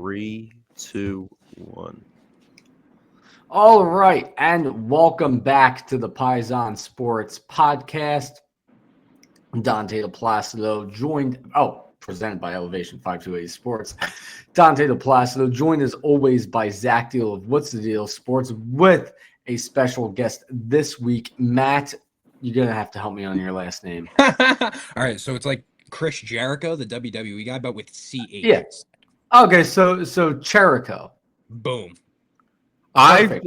3, 2, 1. All right, and welcome back to the Paisan Sports Podcast. I'm Dante DePlacido, presented by Elevation 528 Sports. Dante DePlacido, joined as always by Zach Deal of What's the Deal Sports, with a special guest this week, Matt. You're going to have to help me on your last name. All right, so it's like Chris Jericho, the WWE guy, but with CH. Yeah. Okay, so Chirico. Boom. Perfect.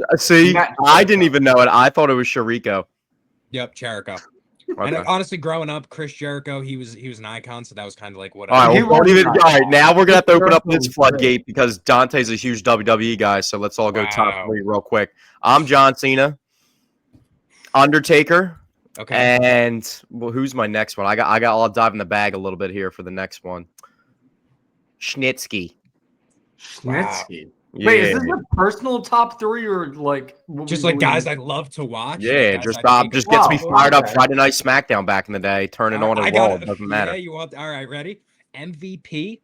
I didn't even know it. I thought it was Chirico. Yep, Chirico. Okay. And honestly, growing up, Chris Jericho, he was an icon, so that was kind of like what. All right, all right, now we're gonna have to open up this floodgate great. because Dante's a huge WWE guy. So let's all go top Wow. 3 real quick. I'm John Cena, Undertaker, Okay. and who's my next one? I'll dive in the bag a little bit here for the next one. Schnitzky. Schnitzky. Yeah. Wait, is this a personal top 3 or like just like guys I love to watch? Yeah, like just gets me fired up. Okay. Friday Night SmackDown back in the day, turning on a wall. It doesn't matter. Yeah, you want? All right, ready? MVP,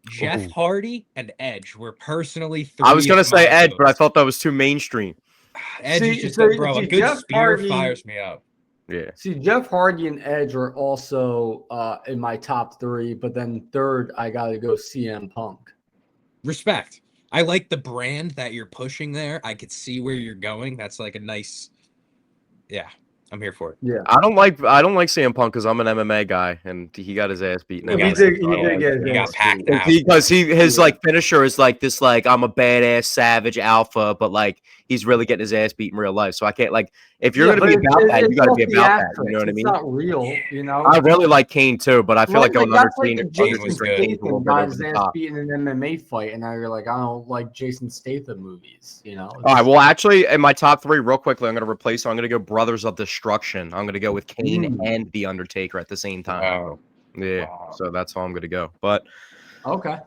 Jeff Hardy, and Edge were personally 3. I was gonna say Edge, votes. but I thought that was too mainstream. Edge is just bro. A good Jeff spear Hardy fires me up. Yeah. See, Jeff Hardy and Edge are also in my top 3, but then third, I got to go CM Punk. Respect. I like the brand that you're pushing there. I could see where you're going. That's like a nice. Yeah, I'm here for it. Yeah, I don't like CM Punk because I'm an MMA guy, and he got his ass beaten. He did get his ass packed beat. out. Because his like finisher is like this, like I'm a badass savage alpha, but like he's really getting his ass beat in real life. So I can't, like, if you're gonna be about that, you gotta be about that. You know what I mean? It's not real, you know. I really like Kane too, but I feel like going under that's like Kane, the Jason was good. Kane's a little Statham bit over got his the ass top. beat in an MMA fight, and now you're like, I don't like Jason Statham movies, you know. All right, well, actually, in my top 3, real quickly, I'm going to replace. I'm going to go Brothers of Destruction. I'm going to go with Kane and The Undertaker at the same time. Wow. Yeah, so that's how I'm going to go. But Okay.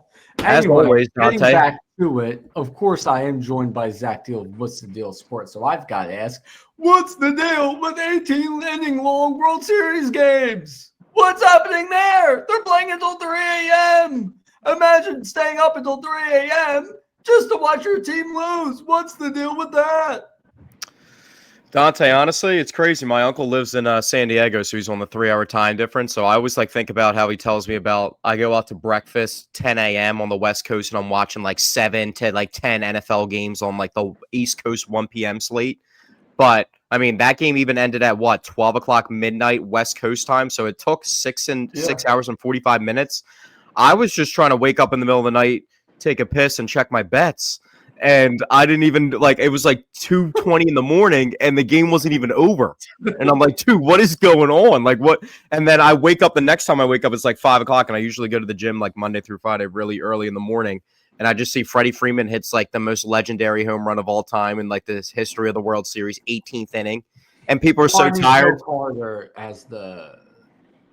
as Anyway, always, getting Dante, back to it, of course, I am joined by Zach Deal of What's the Deal Sports. So I've got to ask, what's the deal with 18-inning-long World Series games? What's happening there? They're playing until 3 a.m. Imagine staying up until 3 a.m. just to watch your team lose. What's the deal with that? Dante, honestly, it's crazy. My uncle lives in San Diego, so he's on the 3-hour time difference. So I always like think about how he tells me about. I go out to breakfast 10 a.m. on the West Coast, and I'm watching like 7 to like 10 NFL games on like the East Coast 1 p.m. slate. But I mean, that game even ended at what, 12 o'clock midnight West Coast time. So it took 6 hours and 45 minutes. I was just trying to wake up in the middle of the night, take a piss, and check my bets. And I didn't even, like, it was like 2:20 in the morning and the game wasn't even over. And I'm like, dude, what is going on? Like, what? And then I wake up, the next time I wake up, it's like 5 o'clock. And I usually go to the gym like Monday through Friday really early in the morning. And I just see Freddie Freeman hits like the most legendary home run of all time in like this history of the World Series, 18th inning. And people are so tired. Joe Carter as the,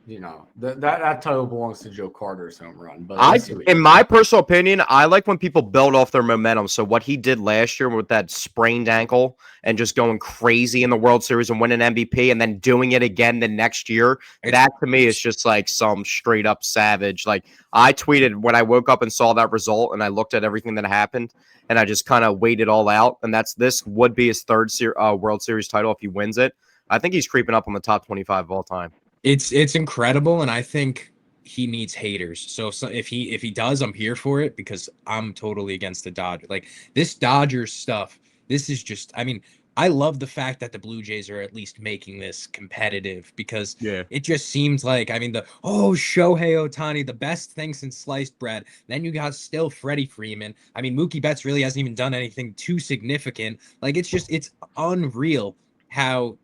you know, that title belongs to Joe Carter's home run. But in my personal opinion, I like when people build off their momentum. So what he did last year with that sprained ankle and just going crazy in the World Series and winning MVP and then doing it again the next year, that to me is just like some straight up savage. Like I tweeted when I woke up and saw that result and I looked at everything that happened and I just kind of weighed it all out. And this would be his third World Series title if he wins it. I think he's creeping up on the top 25 of all time. It's incredible, and I think he needs haters. So if he does, I'm here for it because I'm totally against the Dodgers. Like this Dodgers stuff, this is just. I mean, I love the fact that the Blue Jays are at least making this competitive because it just seems like Shohei Ohtani, the best thing since sliced bread. Then you got still Freddie Freeman. I mean, Mookie Betts really hasn't even done anything too significant. Like it's unreal how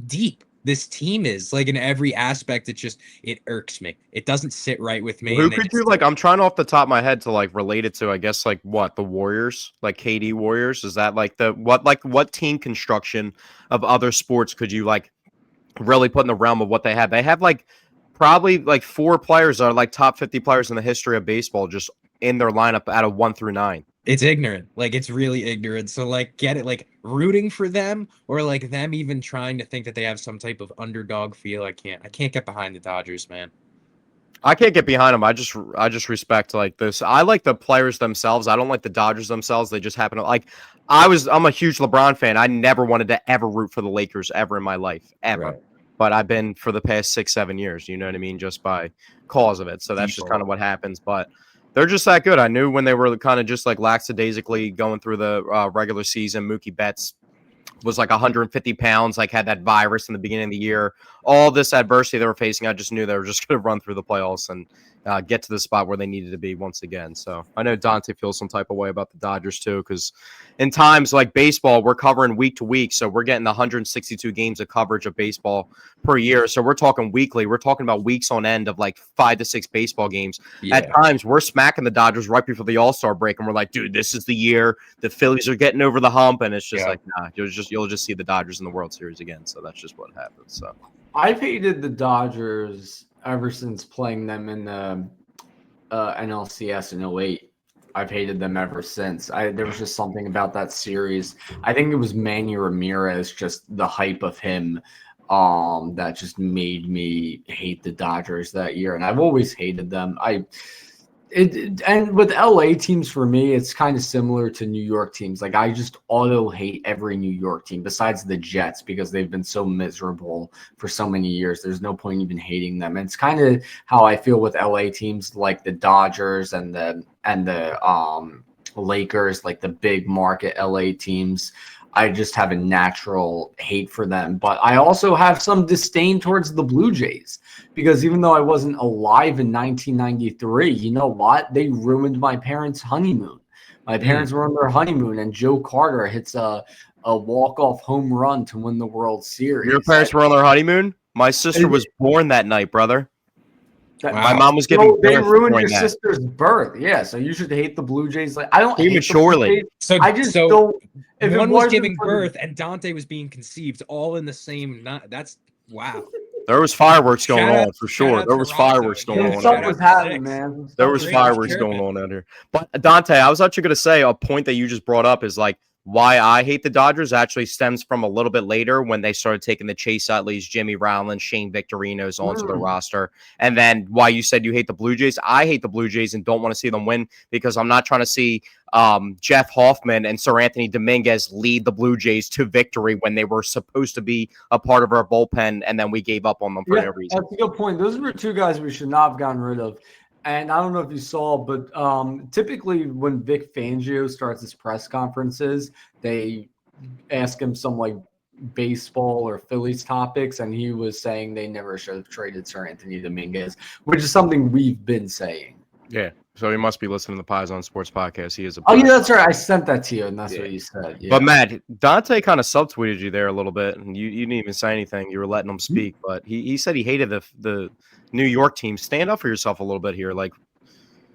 deep this team is, like in every aspect. It irks me. It doesn't sit right with me. Who could you like? I'm trying off the top of my head to like relate it to. I guess like what, the Warriors, like KD Warriors. Is that like what team construction of other sports could you like really put in the realm of what they have? They have like probably like 4 players that are like top 50 players in the history of baseball just in their lineup out of 1 through 9. It's ignorant. Like it's really ignorant. So like get it, like rooting for them or like them even trying to think that they have some type of underdog feel. I can't get behind the Dodgers, man. I can't get behind them. I just respect like this. I like the players themselves. I don't like the Dodgers themselves. They just happen to like. I'm a huge LeBron fan. I never wanted to ever root for the Lakers ever in my life, ever. Right. But I've been for the past 6-7 years. You know what I mean? Just by cause of it. So that's just kind of what happens. But they're just that good. I knew when they were kind of just like lackadaisically going through the regular season. Mookie Betts was like 150 pounds, like had that virus in the beginning of the year. All this adversity they were facing, I just knew they were just going to run through the playoffs and get to the spot where they needed to be once again. So I know Dante feels some type of way about the Dodgers too, because in times like baseball, we're covering week to week. So we're getting 162 games of coverage of baseball per year. So we're talking weekly. We're talking about weeks on end of like 5 to 6 baseball games. Yeah. At times, we're smacking the Dodgers right before the All-Star break, and we're like, dude, this is the year. The Phillies are getting over the hump, and it's just like, nah, you'll just see the Dodgers in the World Series again. So that's just what happens. So I've hated the Dodgers ever since playing them in the NLCS in '08. I've hated them ever since. There was just something about that series. I think it was Manny Ramirez, just the hype of him, that just made me hate the Dodgers that year. And I've always hated them. And with LA teams, for me, it's kind of similar to New York teams. Like, I just auto hate every New York team besides the Jets because they've been so miserable for so many years. There's no point even hating them. And it's kind of how I feel with LA teams like the Dodgers and the Lakers, like the big market LA teams. I just have a natural hate for them. But I also have some disdain towards the Blue Jays because even though I wasn't alive in 1993, you know what? They ruined my parents' honeymoon. My parents were on their honeymoon, and Joe Carter hits a walk-off home run to win the World Series. your parents were on their honeymoon? My sister was born that night, brother. My mom was giving birth. They ruined your that. sister's birth. Yeah, so you should hate the Blue Jays. Like, I don't Prematurely. hate the Blue Jays. I just don't. If one it was wasn't giving for birth and Dante was being conceived all in the same night. That's wow. There was fireworks going Shout out- on for shout sure. out There was Toronto. fireworks going Yeah, on. shout Something out was to happening, six. man. There was fireworks going on out here. But Dante, I was actually going to say a point that you just brought up is like why I hate the Dodgers actually stems from a little bit later when they started taking the Chase Utleys, Jimmy Rowland, Shane Victorinos onto the roster. And then why you said you hate the Blue Jays. I hate the Blue Jays and don't want to see them win because I'm not trying to see Jeff Hoffman and Sir Anthony Dominguez lead the Blue Jays to victory when they were supposed to be a part of our bullpen, and then we gave up on them for no reason. That's a good point. Those were two guys we should not have gotten rid of. And I don't know if you saw, but typically when Vic Fangio starts his press conferences, they ask him some like baseball or Phillies topics, and he was saying they never should have traded Sir Anthony Dominguez, which is something we've been saying. Yeah, so he must be listening to the Paisan Sports Podcast. He is a. Oh yeah, that's right. I sent that to you, and that's what you said. Yeah. But Matt, Dante kind of subtweeted you there a little bit, and you didn't even say anything. You were letting him speak, but he said he hated the New York team. Stand up for yourself a little bit here, like.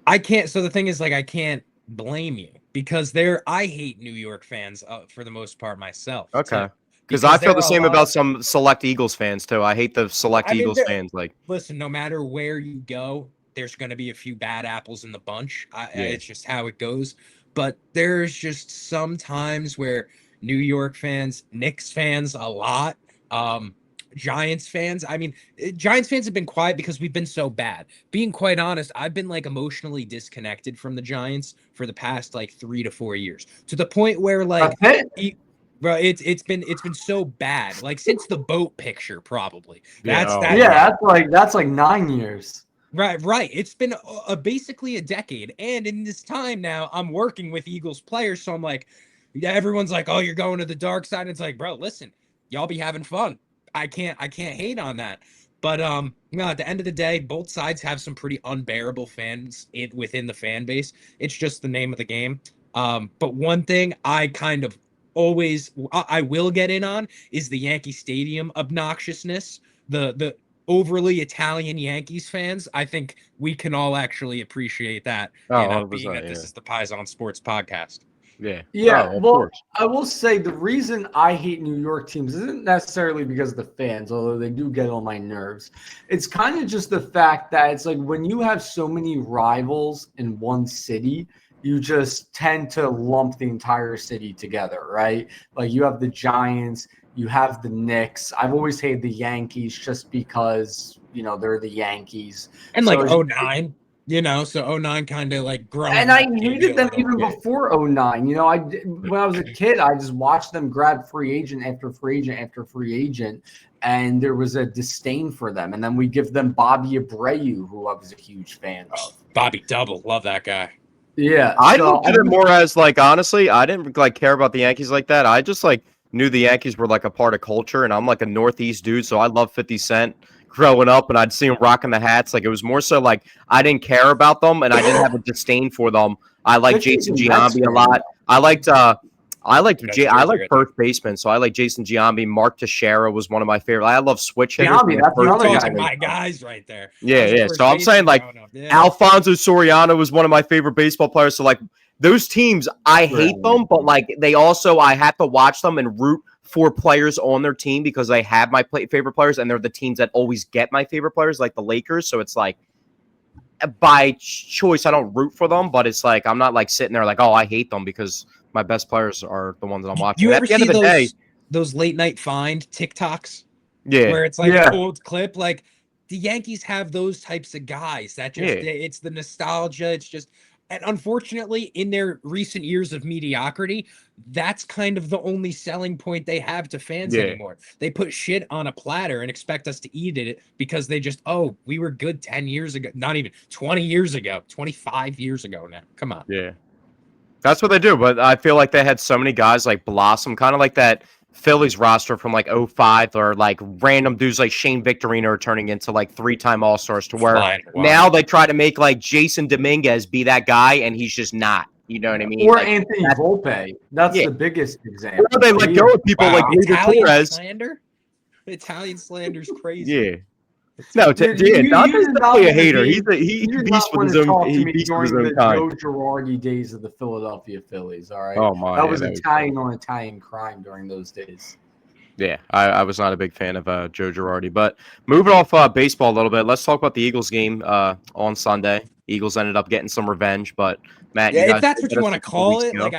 I can't. So the thing is, like, I can't blame you because I hate New York fans for the most part myself. Okay. Because I feel the same about some select Eagles fans too. I hate the select Eagles fans. Like, listen, no matter where you go, there's going to be a few bad apples in the bunch. It's just how it goes. But there's just some times where New York fans, Knicks fans, a lot, Giants fans. I mean, Giants fans have been quiet because we've been so bad. Being quite honest, I've been like emotionally disconnected from the Giants for the past like 3 to 4 years to the point where like. Bro, it's been so bad. Like since the boat picture, probably. That's like 9 years. Right. It's been basically a decade, and in this time now, I'm working with Eagles players, so I'm like, everyone's like, "Oh, you're going to the dark side." It's like, bro, listen, y'all be having fun. I can't hate on that. But no, at the end of the day, both sides have some pretty unbearable fans within the fan base. It's just the name of the game. But one thing I kind of I will get in on is the Yankee Stadium obnoxiousness, the overly Italian Yankees fans. I think we can all actually appreciate that. Being that this is the Paisan Sports Podcast. Well, I will say the reason I hate New York teams isn't necessarily because of the fans, although they do get on my nerves. It's kind of just the fact that it's like when you have so many rivals in one city, you just tend to lump the entire city together, right? Like you have the Giants, you have the Knicks. I've always hated the Yankees just because they're the Yankees. And So like it's- 09, so 09 kind of like growing and I up gave hated you a them little even bit. before '09. When I was a kid, I just watched them grab free agent after free agent after free agent, and there was a disdain for them. And then we give them Bobby Abreu, who I was a huge fan of. Bobby Double, love that guy. Yeah, I looked at it more as like, honestly, I didn't like care about the Yankees like that. I just like knew the Yankees were like a part of culture, and I'm like a Northeast dude, so I love 50 Cent growing up, and I'd see him rocking the hats. Like it was more so like I didn't care about them, and I didn't have a disdain for them. I like 50's Jason a Mets Giambi a fan, lot. I liked I like That's jersey right first baseman, so I like Jason Giambi. Mark Teixeira was one of my favorite. I love switch hitters. Giambi, that's We're another guy. talking my guys right there. Yeah, I was a yeah. first So I'm saying baseman like growing up. Yeah. Alfonso Soriano was one of my favorite baseball players. So like those teams, I hate them, but like they also I have to watch them and root for players on their team because they have my favorite players, and they're the teams that always get my favorite players, like the Lakers. So it's like by choice, I don't root for them, but it's like I'm not like sitting there like, oh, I hate them because my best players are the ones that I'm watching. You And ever at the end see of the day, those late night find TikToks yeah, where it's like Yeah. an old clip? Like the Yankees have those types of guys that just Yeah. it's the nostalgia. It's just, and unfortunately, in their recent years of mediocrity, that's kind of the only selling point they have to fans Yeah. anymore. They put shit on a platter and expect us to eat it because they just, oh, we were good 10 years ago, not even 20 years ago, 25 years ago now. Come on. yeah. That's what they do, but I feel like they had so many guys like blossom, kind of like that Phillies roster from like '05, or like random dudes like Shane Victorino are turning into like 3-time All-Stars, to where Fine, wow. now they try to make like Jason Dominguez be that guy, and he's just not. You know what I mean? Or Like, Anthony that's- Volpe. That's Yeah. the biggest example. or they let go of people Wow. like Luis Italian Torres. slander? Italian slander's crazy. Yeah. No, Dude, yeah, you Dante's did not definitely a wanna hater. be- He's a You did beast not with want his to own. talk to He me beats with his during own the kind. Joe Girardi days of the Philadelphia Phillies. All right, Oh my, that yeah, was that was Italian on Italian crime during those days. Yeah, I was not a big fan of Joe Girardi. But moving off baseball a little bit, let's talk about the Eagles game on Sunday. Eagles ended up getting some revenge, but Matt, Yeah, you guys if that's what hit you us want to a couple call weeks it, ago. like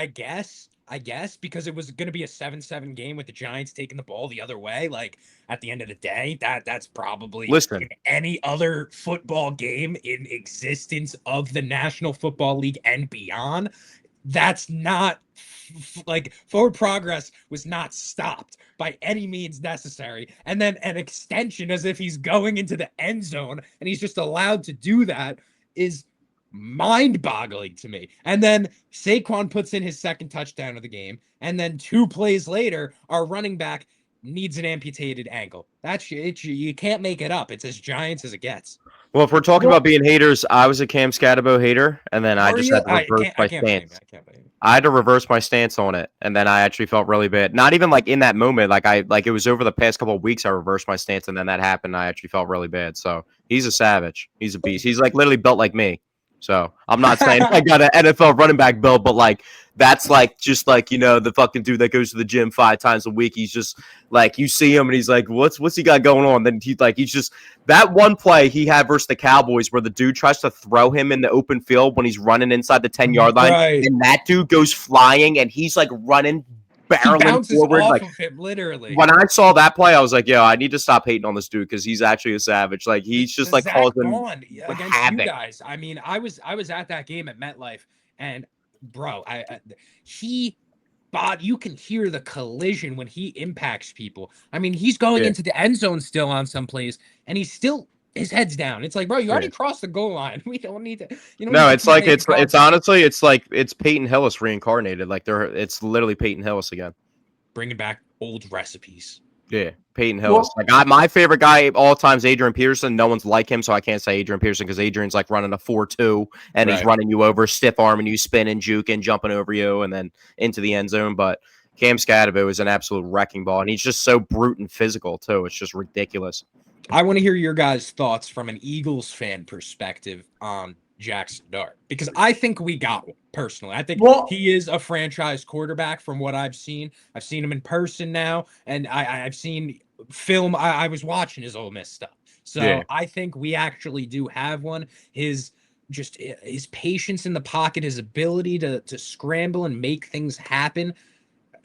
I guess, because it was going to be a 7-7 game with the Giants taking the ball the other way. Like at the end of the day, that's probably Listen. in any other football game in existence of the National Football League and beyond. That's not like forward progress was not stopped by any means necessary. And then an extension as if he's going into the end zone and he's just allowed to do that is mind-boggling to me. And then Saquon puts in his second touchdown of the game, and then 2 plays later, our running back needs an amputated ankle. That's it. You can't make it up. It's as Giants as it gets. Well, if we're talking about being haters, I was a Cam Scatabo hater, and then I Are just you? had to reverse my I can't blame you. stance. I can't blame you. I had to reverse my stance on it, and then I actually felt really bad. Not even like in that moment, like it was over the past couple of weeks. I reversed my stance, and then that happened. I actually felt really bad. So he's a savage. He's a beast. He's like literally built like me. So I'm not saying I got an NFL running back build, but like that's like just like the fucking dude that goes to the gym 5 times a week. He's just like you see him and he's like, what's he got going on? Then he's just that one play he had versus the Cowboys where the dude tries to throw him in the open field when he's running inside the 10-yard line, Right. and that dude goes flying and he's like running, He barreling bounces forward. off Like of him, literally. when I saw that play, I was like, yo, I need to stop hating on this dude because he's actually a savage. Like he's just The like Zach causing Bond against havoc. you guys. I mean, I was at that game at MetLife, and bro, you can hear the collision when he impacts people. I mean, he's going Yeah. into the end zone still on some plays, and he's still his head's down. It's like, bro, you already crossed the goal line. We don't need to. You know, No, it's like it's honestly it's Peyton Hillis reincarnated. Like it's literally Peyton Hillis again. bringing back old recipes. Yeah, Peyton Hillis. My favorite guy all time is Adrian Peterson. No one's like him, so I can't say Adrian Peterson because Adrian's like running a 4-2 and he's running you over, stiff arming you, spinning, juking, jumping over you, and then into the end zone. But Cam Scatabo is an absolute wrecking ball, and he's just so brute and physical too. It's just ridiculous. I want to hear your guys' thoughts from an Eagles fan perspective on Jackson Dart, because I think we got one personally. I think he is a franchise quarterback from what I've seen. I've seen him in person now, and I've seen film. I was watching his Ole Miss stuff. So I think we actually do have one. His patience in the pocket, his ability to scramble and make things happen.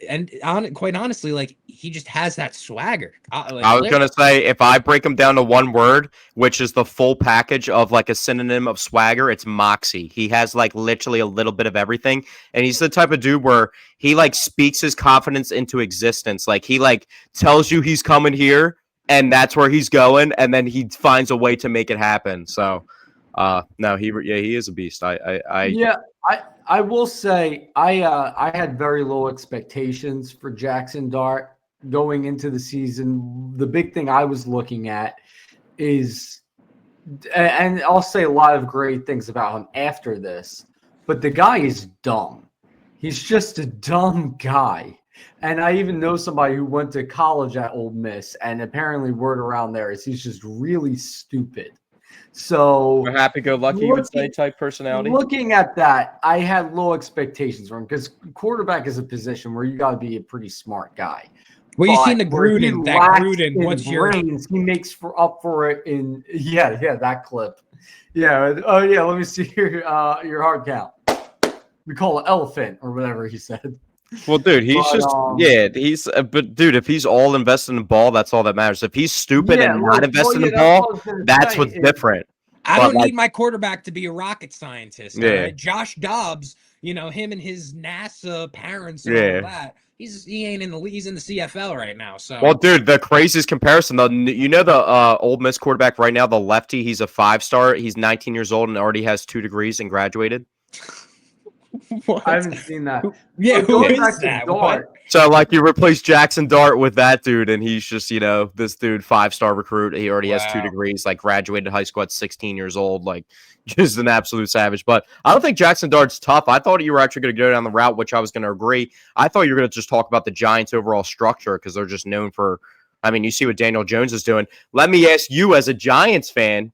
and quite honestly, like he just has that swagger. I was gonna say, if I break him down to one word, which is the full package of like a synonym of swagger, it's moxie. He has like literally a little bit of everything, and he's the type of dude where he like speaks his confidence into existence. Like he like tells you he's coming here, and that's where he's going, and then he finds a way to make it happen. So, no, he is a beast. Yeah, I will say I had very low expectations for Jackson Dart going into the season. The big thing I was looking at is, and I'll say a lot of great things about him after this, but the guy is dumb. He's just a dumb guy. And I even know somebody who went to college at Ole Miss, and apparently word around there is he's just really stupid. So a happy-go-lucky, you would say, type personality. Looking at that, I had low expectations for him because quarterback is a position where you got to be a pretty smart guy. Well, you've seen the Gruden. That Gruden. What's your brains? He makes up for it in that clip. Yeah. Oh yeah. Let me see your hard count. We call it elephant or whatever he said. Well, dude, but dude, if he's all invested in the ball, that's all that matters. If he's stupid and not invested in the ball, that's what's different. I don't need my quarterback to be a rocket scientist. Yeah. Right? Josh Dobbs, him and his NASA parents and all that. He ain't in the league. He's in the CFL right now. So, well, dude, the craziest comparison though, the Ole Miss quarterback right now, the lefty, he's a 5-star. He's 19 years old and already has 2 degrees and graduated. What? I haven't seen that. Yeah, who is that? What? So, like, you replace Jackson Dart with that dude, and he's just, this dude, 5-star recruit. He already has 2 degrees, like, graduated high school at 16 years old, like, just an absolute savage. But I don't think Jackson Dart's tough. I thought you were actually going to go down the route, which I was going to agree. I thought you were going to just talk about the Giants' overall structure because they're just known for, you see what Daniel Jones is doing. Let me ask you, as a Giants fan,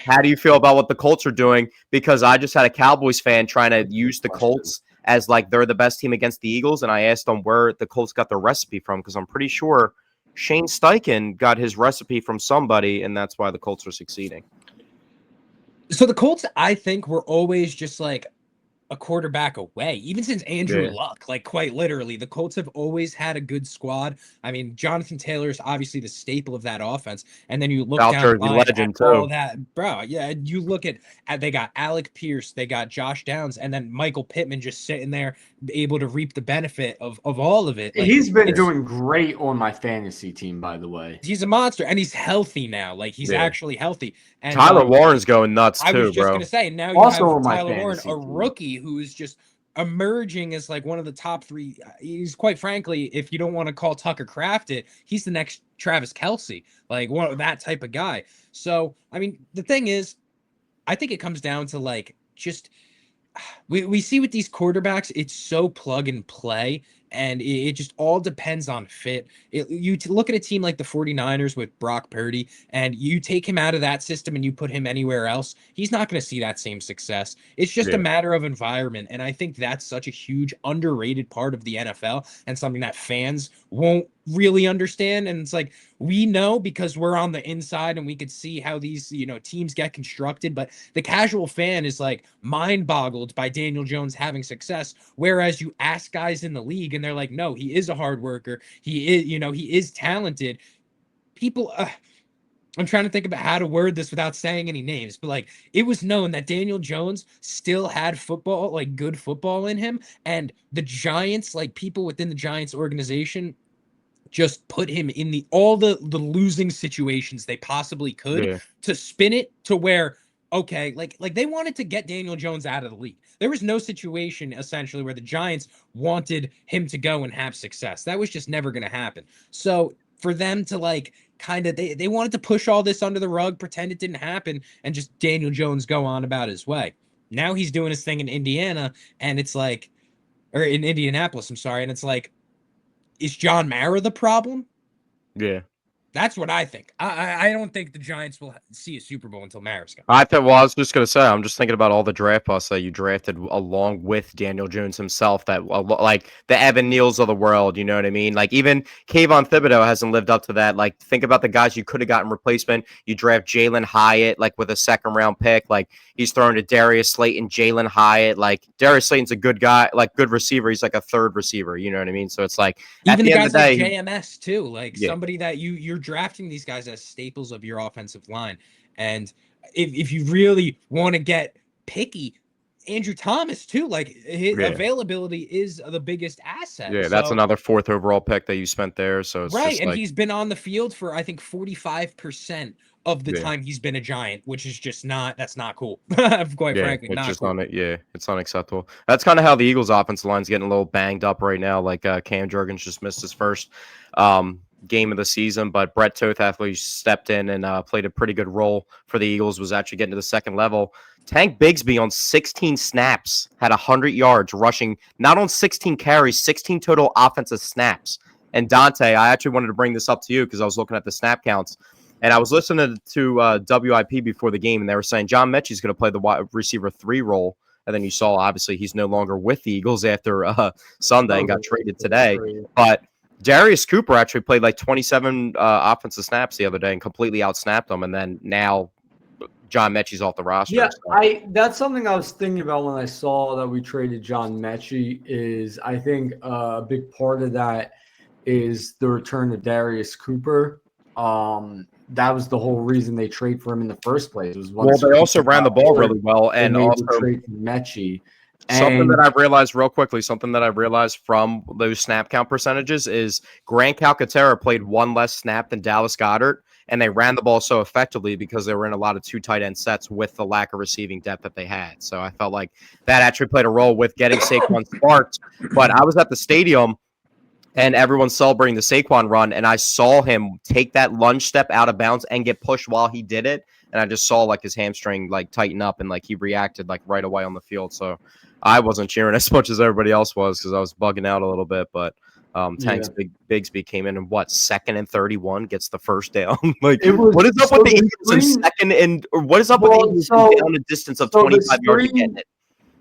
how do you feel about what the Colts are doing? Because I just had a Cowboys fan trying to use the Colts as like they're the best team against the Eagles, and I asked them where the Colts got their recipe from because I'm pretty sure Shane Steichen got his recipe from somebody, and that's why the Colts are succeeding. So the Colts, I think, were always just like a quarterback away, even since Andrew Luck, like quite literally. The Colts have always had a good squad. I mean, Jonathan Taylor is obviously the staple of that offense. And then you look down the line at all that, bro. Yeah, you look at they got Alec Pierce, they got Josh Downs, and then Michael Pittman just sitting there able to reap the benefit of all of it. Like, he's been doing great on my fantasy team, by the way. He's a monster, and he's healthy now. Like, he's actually healthy. And Tyler Warren's going nuts, too, I was just bro. going to say, now you also have Tyler Warren, a rookie who is just emerging as like one of the top 3. He's quite frankly, if you don't want to call Tucker Kraft it, he's the next Travis Kelce, like one of that type of guy. So, I mean, the thing is, I think it comes down to like just we see with these quarterbacks, it's so plug and play. And it just all depends on fit. You look at a team like the 49ers with Brock Purdy, and you take him out of that system and you put him anywhere else, he's not going to see that same success. It's just a matter of environment. And I think that's such a huge underrated part of the NFL and something that fans won't really understand. And it's like, we know because we're on the inside and we could see how these, teams get constructed. But the casual fan is like mind boggled by Daniel Jones having success. Whereas you ask guys in the league and they're like, no, he is a hard worker. He is, he is talented. People, I'm trying to think about how to word this without saying any names, but like it was known that Daniel Jones still had football, like good football in him. And the Giants, like people within the Giants organization, just put him in all the losing situations they possibly could to spin it to where, okay, like they wanted to get Daniel Jones out of the league. There was no situation essentially where the Giants wanted him to go and have success. That was just never going to happen. So for them to like kind of, they wanted to push all this under the rug, pretend it didn't happen, and just Daniel Jones go on about his way. Now he's doing his thing in Indiana, and it's like, or in Indianapolis, I'm sorry, and it's like, is John Mara the problem? Yeah. That's what I think. I don't think the Giants will see a Super Bowl until Maris comes. I was just gonna say, I'm just thinking about all the draft busts that you drafted along with Daniel Jones himself. That like the Evan Neals of the world, you know what I mean? Like even Kayvon Thibodeau hasn't lived up to that. Like think about the guys you could have gotten replacement. You draft Jalen Hyatt like with a second round pick. Like he's throwing to Darius Slayton, Jalen Hyatt. Like Darius Slayton's a good guy, like good receiver. He's like a third receiver. You know what I mean? So it's like Even at the the end guys of the day, like JMS too, like yeah, somebody that you're drafting these guys as staples of your offensive line. And if you really want to get picky, Andrew Thomas too, like his yeah. availability is the biggest asset. Yeah, that's So another fourth overall pick that you spent there. So it's right, just and like, he's been on the field for I think 45% of the yeah, time he's been a Giant, which is just that's not cool. Quite yeah, frankly, it's not just cool. yeah, it's unacceptable. That's kind of how the Eagles' offensive line's getting a little banged up right now. Like Cam Jurgens just missed his first game of the season, but Brett Toth actually stepped in and played a pretty good role for the Eagles. Was actually getting to the second level. Tank Bigsby on 16 snaps had 100 yards rushing, not on 16 carries, 16 total offensive snaps. And Dante, I actually wanted to bring this up to you because I was looking at the snap counts. And I was listening to WIP before the game, and they were saying John Mechie's going to play the wide receiver 3 role. And then you saw, obviously, he's no longer with the Eagles after Sunday and got traded today. But Darius Cooper actually played like 27 offensive snaps the other day and completely outsnapped them. And then now John Mechie's off the roster. Yeah, so. that's something I was thinking about when I saw that we traded John Mechie. Is I think a big part of that is the return of Darius Cooper. That was the whole reason they trade for him in the first place. Was Well, they also ran the ball really well, and made also the trade for Mechie. something that I realized real quickly, something that I realized from those snap count percentages is Grant Calcaterra played one less snap than Dallas Goedert, and they ran the ball so effectively because they were in a lot of 2 tight end sets with the lack of receiving depth that they had. So I felt like that actually played a role with getting Saquon sparked. But I was at the stadium and everyone's celebrating the Saquon run, and I saw him take that lunge step out of bounds and get pushed while he did it. And I just saw like his hamstring like tighten up, and like he reacted like right away on the field. So I wasn't cheering as much as everybody else was because I was bugging out a little bit. But Tank's Bigsby came in and second and 31 gets the first down. Like what is up with the Eagles in second and or what is up with the Eagles down a distance of 25 yards to get it?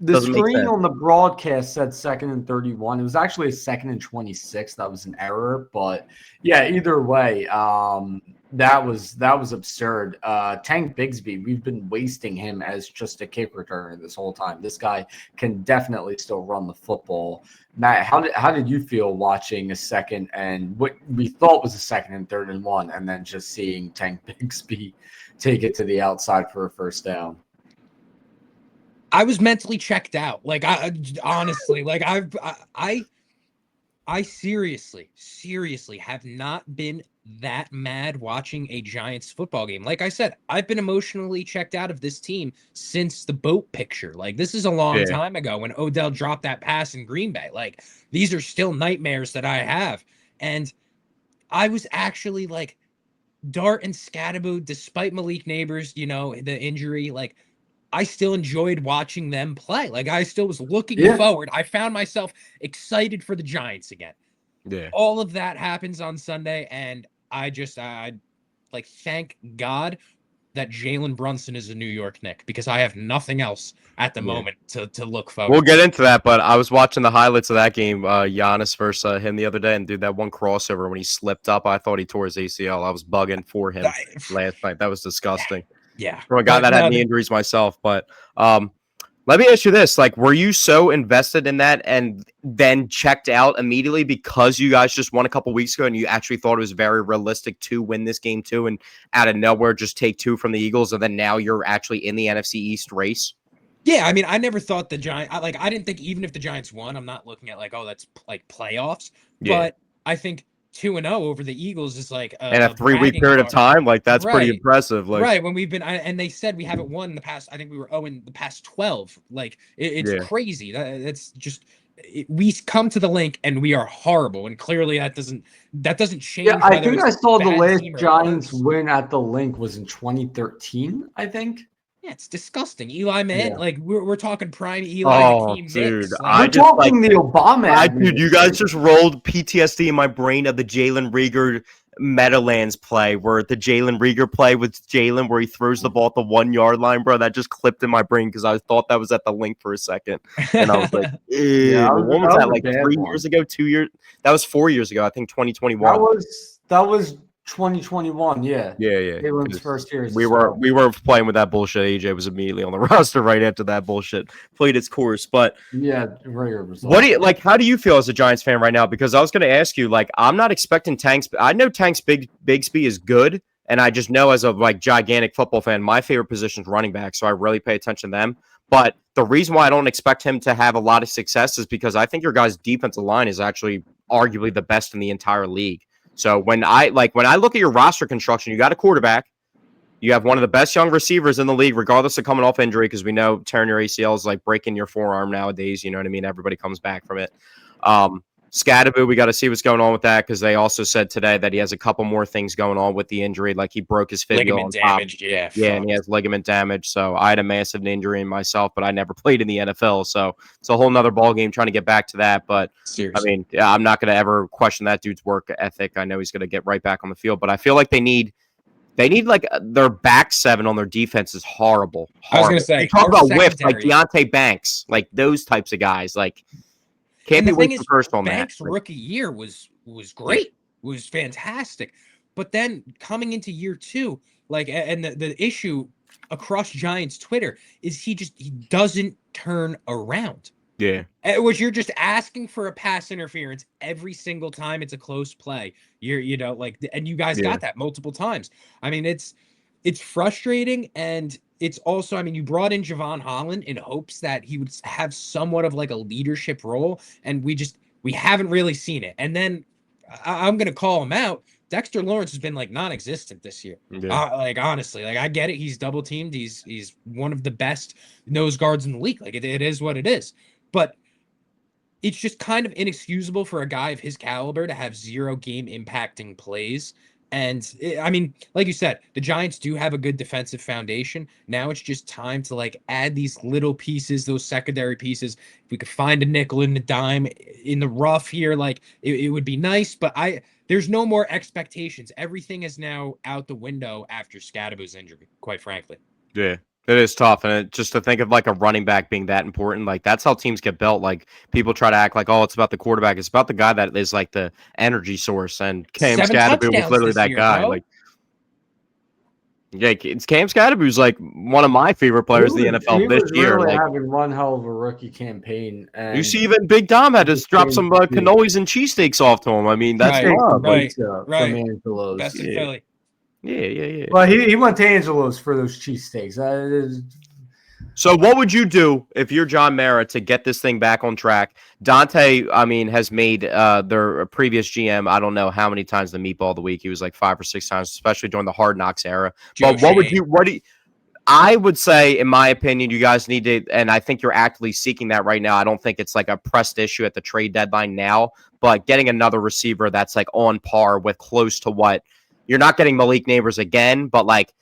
The screen on the broadcast said second and 31. It was actually a second and 26. That was an error, but yeah, either way, that was absurd. Tank Bigsby, we've been wasting him as just a kick returner this whole time. This guy can definitely still run the football. Matt, how did you feel watching a second and what we thought was a second and 31, and then just seeing Tank Bigsby take it to the outside for a first down? I was mentally checked out. Like I honestly, like I seriously have not been that mad watching a Giants football game. Like I said, I've been emotionally checked out of this team since the boat picture. Like this is a long time ago when Odell dropped that pass in Green Bay. Like these are still nightmares that I have. And I was actually like Dart and Scatterbo, despite Malik Neighbors, the injury, like I still enjoyed watching them play. Like I still was looking forward. I found myself excited for the Giants again. Yeah. All of that happens on Sunday, and I like thank God that Jalen Brunson is a New York Knick because I have nothing else at the moment to look forward. We'll get into that, but I was watching the highlights of that game, Giannis versus him the other day, and dude, that one crossover when he slipped up, I thought he tore his ACL. I was bugging for him last night. That was disgusting. Yeah. From a guy that had knee injuries myself. But let me ask you this. Like, were you so invested in that and then checked out immediately because you guys just won a couple weeks ago and you actually thought it was very realistic to win this game too and out of nowhere just take 2 from the Eagles and then now you're actually in the NFC East race? Yeah, I mean, I never thought the Giants. I didn't think even if the Giants won, I'm not looking at like, oh, that's like playoffs. Yeah. But I think 2-0 over the Eagles is like in a 3-week period of time, like that's pretty impressive. Like, right when we've been, and they said we haven't won in the past. I think we were 0 in the past 12. Like it's crazy. That's just we come to the link and we are horrible, and clearly that doesn't change. Yeah, I think I saw the last Giants win at the link was in 2013. I think. Yeah, it's disgusting. Eli Manning, like we're talking prime Eli. Dude, we're talking the Obama. Dude, you guys just rolled PTSD in my brain of the Jalen Reagor Meadowlands play where the Jalen Rieger play with Jalen where he throws the ball at the 1 yard line, bro. That just clipped in my brain because I thought that was at the link for a second. And I was like, Yeah, ew. What was that that, was a like bad 3 years one. ago, 2 years? That was 4 years ago, I think 2021. That was 2021. Yeah, Yeah. Jalen's 'Cause first year as a we starter. were playing with that bullshit. AJ was immediately on the roster right after that bullshit played its course. But Yeah, Rieger was. what do you awesome. like? How do you feel as a Giants fan right now? Because I was going to ask you, like, I'm not expecting Tanks. I know Tanks Bigsby is good, and I just know as a like gigantic football fan, my favorite position is running back, so I really pay attention to them. But the reason why I don't expect him to have a lot of success is because I think your guys' defensive line is actually arguably the best in the entire league. So when I look at your roster construction, you got a quarterback. You have one of the best young receivers in the league, regardless of coming off injury, because we know tearing your ACL is like breaking your forearm nowadays. You know what I mean? Everybody comes back from it. Scadaboo, we got to see what's going on with that because they also said today that he has a couple more things going on with the injury, like he broke his fibula on Ligament top. damage, yeah. And he has ligament damage. So I had a massive injury in myself, but I never played in the NFL. So it's a whole nother ball game trying to get back to that. But Seriously. I mean, yeah, I'm not going to ever question that dude's work ethic. I know he's going to get right back on the field, but I feel like they need like their back seven on their defense is horrible. I was going to say, you talk our about whiff like secondary- Deontay Banks, like those types of guys. Like can't And be the thing waiting is, first on Banks' that. Like, rookie year was great, was fantastic. But then coming into year two, like, and the issue across Giants Twitter is he doesn't turn around. yeah. Which you're just asking for a pass interference every single time it's a close play. And you guys got that multiple times. I mean, it's frustrating, and it's also, I mean, you brought in Javon Holland in hopes that he would have somewhat of like a leadership role, and we haven't really seen it. And then I'm gonna call him out. Dexter Lawrence has been like non-existent this year. Like honestly, like I get it. He's double teamed. He's one of the best nose guards in the league. Like it is what it is. But it's just kind of inexcusable for a guy of his caliber to have zero game impacting plays. And I mean, like you said, the Giants do have a good defensive foundation. Now it's just time to like add these little pieces, those secondary pieces. If we could find a nickel and a dime in the rough here, like it would be nice. But there's no more expectations. Everything is now out the window after Scadaboo's injury, quite frankly. Yeah. It is tough, and just to think of like a running back being that important, like that's how teams get built. Like people try to act like, oh, it's about the quarterback. It's about the guy that is like the energy source. And Cam 7 Scadaboo was touchdowns literally this that year, guy. bro. Like, yeah, it's Cam Scadaboo's like one of my favorite players in the NFL this year. Really like having one hell of a rookie campaign. And you see, even Big Dom had to drop some cannolis and cheesesteaks off to him. I mean, that's love. Right. From Angelo's. Best in Philly. Yeah. Well, he went to Angelo's for those cheesesteaks. So what would you do if you're John Mara to get this thing back on track? Dante, I mean, has made their previous GM, I don't know how many times the meatball of the week. He was like 5 or 6 times, especially during the Hard Knocks era. But I would say, in my opinion, you guys need to, and I think you're actively seeking that right now. I don't think it's like a pressed issue at the trade deadline now, but getting another receiver that's like on par with close to what you're not getting Malik Neighbors again, but like,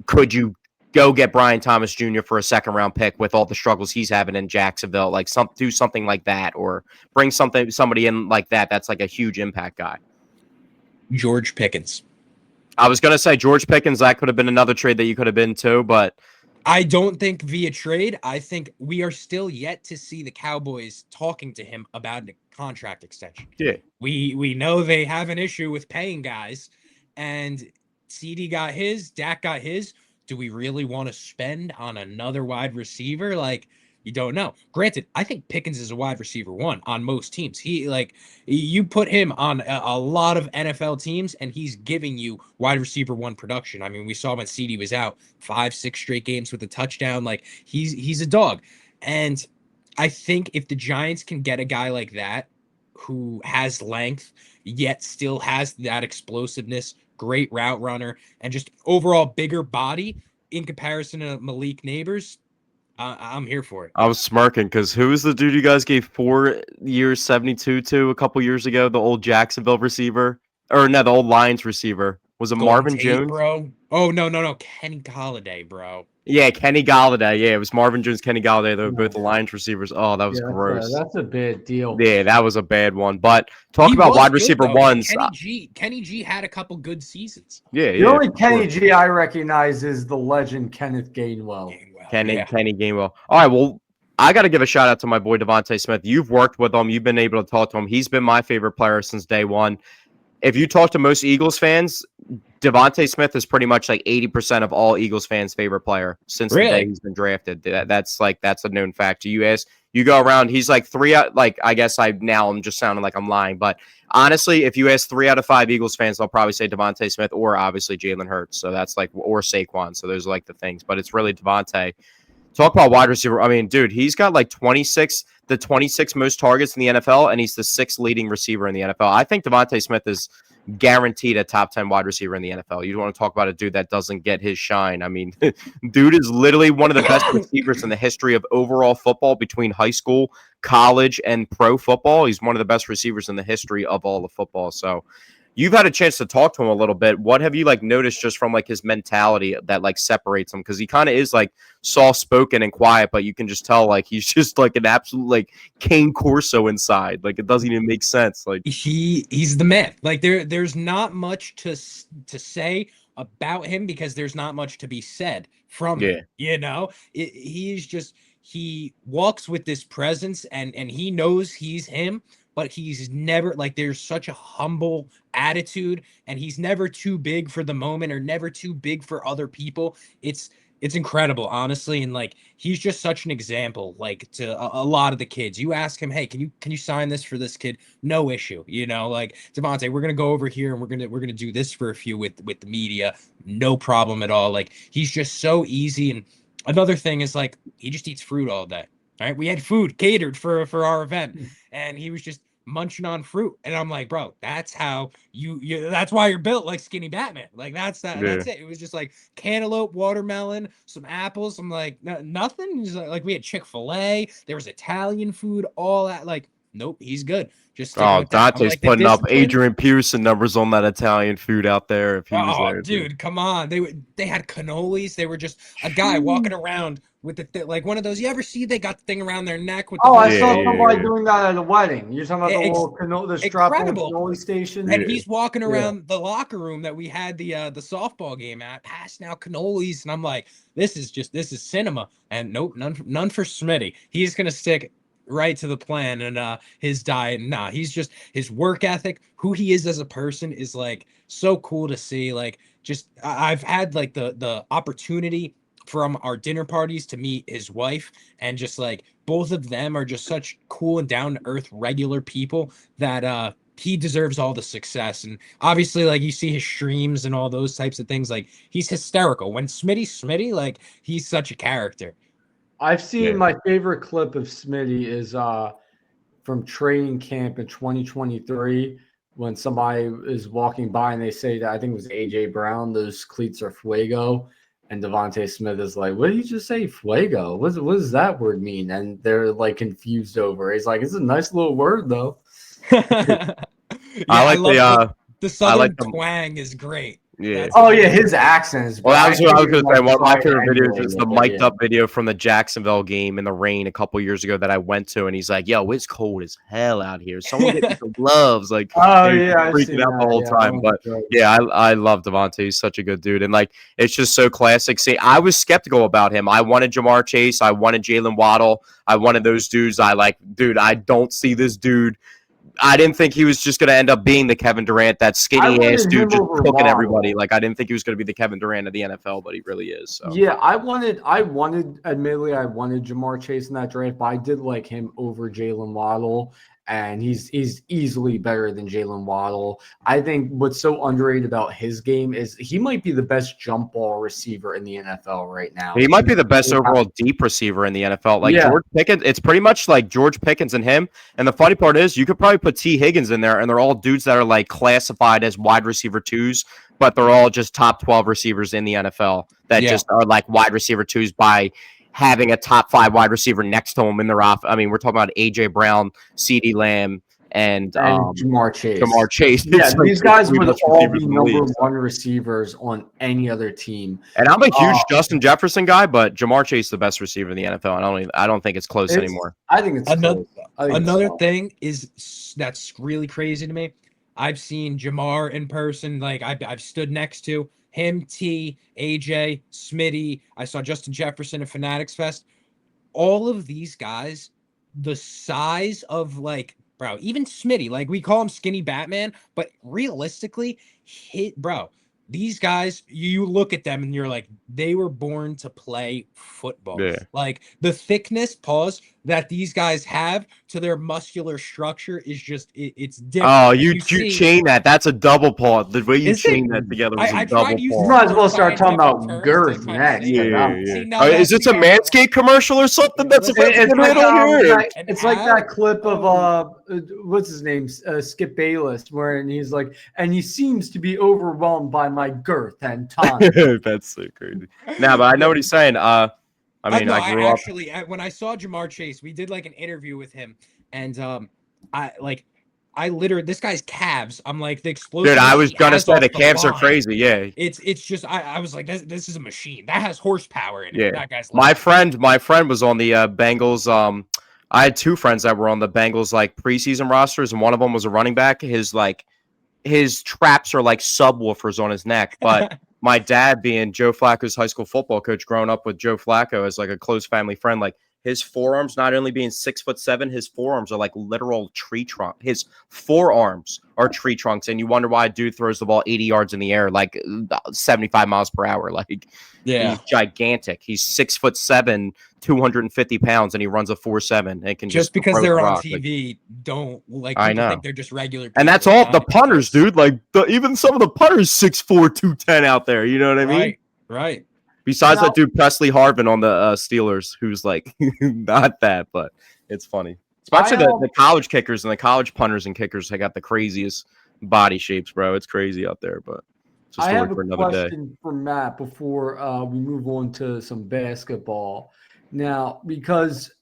could you go get Brian Thomas Jr. for a second round pick with all the struggles he's having in Jacksonville? Like do something like that, or bring somebody in like that. That's like a huge impact guy. George Pickens. I was going to say George Pickens. That could have been another trade that you could have been too, but I don't think via trade. I think we are still yet to see the Cowboys talking to him about a contract extension. Yeah. We know they have an issue with paying guys, and CD got his, Dak got his. Do we really want to spend on another wide receiver? Like, you don't know. Granted, I think Pickens is a wide receiver 1 on most teams. You put him on a lot of NFL teams, and he's giving you wide receiver 1 production. I mean, we saw when CD was out 5-6 straight games with a touchdown. Like, he's a dog. And I think if the Giants can get a guy like that who has length, yet still has that explosiveness, great route runner, and just overall bigger body in comparison to Malik Neighbors, I'm here for it. I was smirking because who was the dude you guys gave 4 years, 72 to a couple years ago? The old Jacksonville receiver, or no, the old Lions receiver. Was it Golden Marvin Tate, Jones? bro. Oh no, Kenny Golladay, bro. Yeah, Kenny Golladay. Yeah, it was Marvin Jones, Kenny Golladay. They were both Nice. the Lions receivers. Oh, that was Yeah, gross. that's a bad deal. Yeah, that was a bad one. But talk He about was wide good receiver though. Like ones. Kenny G had a couple good seasons. Yeah, The yeah. only for Kenny sure. G I recognize is the legend Kenneth Gainwell. Yeah. Kenny Gainwell. All right, well, I got to give a shout out to my boy Devontae Smith. You've worked with him. You've been able to talk to him. He's been my favorite player since day one. If you talk to most Eagles fans, Devontae Smith is pretty much like 80% of all Eagles fans' favorite player since the day Really? he's been drafted. That's a known fact. You go around, he's like three out. Like I guess I'm just sounding like I'm lying, but honestly, if you ask 3 out of 5 Eagles fans, they'll probably say Devontae Smith or obviously Jalen Hurts. So that's like or Saquon. So those are like the things, but it's really Devontae. Talk about wide receiver. I mean, dude, he's got like 26 most targets in the NFL, and he's the 6th leading receiver in the NFL. I think Devontae Smith is guaranteed a top 10 wide receiver in the NFL. You don't want to talk about a dude that doesn't get his shine. I mean, dude is literally one of the best receivers in the history of overall football between high school, college, and pro football. He's one of the best receivers in the history of all of football. So you've had a chance to talk to him a little bit. What have you like noticed just from like his mentality that like separates him? Because he kind of is like soft spoken and quiet, but you can just tell like he's just like an absolute like Cane Corso inside. Like it doesn't even make sense. Like He's the man. Like there's not much to say about him because there's not much to be said from him. You know, he walks with this presence and he knows he's him, but he's never like there's such a humble attitude and he's never too big for the moment or never too big for other people. It's incredible, honestly, and like he's just such an example, like to a lot of the kids. You ask him, hey, can you sign this for this kid? No issue, you know. Like Devontae, we're gonna go over here and we're gonna do this for a few with the media, no problem at all. Like he's just so easy. And another thing is like he just eats fruit all day. All right, we had food catered for our event, and he was just munching on fruit, and I'm like, bro, that's how you that's why you're built like skinny Batman. Like that's it. It was just like cantaloupe, watermelon, some apples. I'm like, nothing. He's like we had Chick-fil-A, there was Italian food, all that. Like, nope, he's good. Just sticking with that. Dante's like, putting up Adrian Pearson numbers on that Italian food out there if he was there. Dude, come on. They had cannolis. They were just a guy walking around with the like one of those. You ever see they got the thing around their neck with the I saw somebody doing that at a wedding. You're talking about the strap-on cannoli station? And he's walking around the locker room that we had the softball game at, passing out cannolis, and I'm like, this is cinema. And nope, none for Smitty. He's gonna stick right to the plan and his diet. Nah, he's just his work ethic, who he is as a person is like so cool to see. Like just I've had like the opportunity from our dinner parties to meet his wife, and just like both of them are just such cool and down to earth regular people that he deserves all the success. And obviously like you see his streams and all those types of things, like he's hysterical when Smitty, like he's such a character. I've seen my favorite clip of Smitty is from training camp in 2023 when somebody is walking by and they say that I think it was AJ Brown, those cleats are Fuego. And Devontae Smith is like, what did you just say, Fuego? What does that word mean? And they're like confused over it. He's like, it's a nice little word though. I like the southern twang is great. Yeah. His accent is. Well, that was what I was going to say. One of my favorite videos is the mic'd up video from the Jacksonville game in the rain a couple years ago that I went to, and he's like, "Yo, it's cold as hell out here. Someone get me some gloves." Like, freaking out the whole time. But yeah, I love Devontae. He's such a good dude, and like, it's just so classic. See, I was skeptical about him. I wanted Jamar Chase. I wanted Jalen Waddle. I wanted those dudes. I don't see this dude. I didn't think he was just going to end up being the Kevin Durant, that skinny ass dude just cooking everybody. Like, I didn't think he was going to be the Kevin Durant of the NFL, but he really is. So. Yeah, I wanted, admittedly, I wanted Jamar Chase in that draft, but I did like him over Jalen Waddle, and he's easily better than Jalen Waddle. I think what's so underrated about his game is he might be the best jump ball receiver in the NFL right now. He might be the best overall deep receiver in the NFL. Like George Pickens, it's pretty much like George Pickens and him. And the funny part is you could probably put T. Higgins in there, and they're all dudes that are like classified as wide receiver twos, but they're all just top 12 receivers in the NFL that just are like wide receiver twos by having a top 5 wide receiver next to him in their off. I mean, we're talking about AJ Brown, CeeDee Lamb, and Jamar Chase. Jamar Chase. Yeah, It's like these the guys three would best all receivers be in the league. number one receivers on any other team. And I'm a huge Justin Jefferson guy, but Jamar Chase is the best receiver in the NFL. I don't think it's close anymore. I think it's Another close. another thing is that's really crazy to me. I've seen Jamar in person. Like I've stood next to him, T, AJ, Smitty. I saw Justin Jefferson at Fanatics Fest. All of these guys, the size of like, bro, even Smitty, like we call him Skinny Batman, but realistically, these guys, you look at them and you're like, they were born to play football. Yeah. Like the thickness, that these guys have to their muscular structure is just, it's different. Oh, you chain that. That's a double paw. The way you chain that together was a double paw. You might as well start talking about girth next. Yeah. Is this a Manscaped commercial or something? That's a it's like, here. It's like that clip of what's his name, Skip Bayless, where he's like, and he seems to be overwhelmed by my girth and time. That's so crazy. Nah, but I know what he's saying. I grew up. When I saw Jamar Chase, we did like an interview with him, and I literally, this guy's calves. I'm like, the explosion. Dude, I was gonna say the calves are crazy. Yeah, it's just I was like, this is a machine that has horsepower in it. Yeah, that guy's my friend was on the Bengals. I had two friends that were on the Bengals like preseason rosters, and one of them was a running back. His traps are like subwoofers on his neck, but my dad, being Joe Flacco's high school football coach, growing up with Joe Flacco as like a close family friend, like his forearms, not only being 6'7", his forearms are like literal tree trunk. His forearms are tree trunks, and you wonder why a dude throws the ball 80 yards in the air, like 75 miles per hour. Like, he's gigantic. He's 6'7", 250 pounds, and he runs a 4.7 and can just because they're on rock. TV, don't like. I know. Think they're just regular people, and that's all the punters, dude. Like even some of the punters 6'4", 210 out there. You know what I mean? Right. Besides that dude Presley Harvin on the Steelers, who's like not that, but it's funny. Especially the college kickers and the college punters and kickers. They got the craziest body shapes, bro. It's crazy out there, but it's a story for another day. I have a question for Matt before we move on to some basketball. Now, because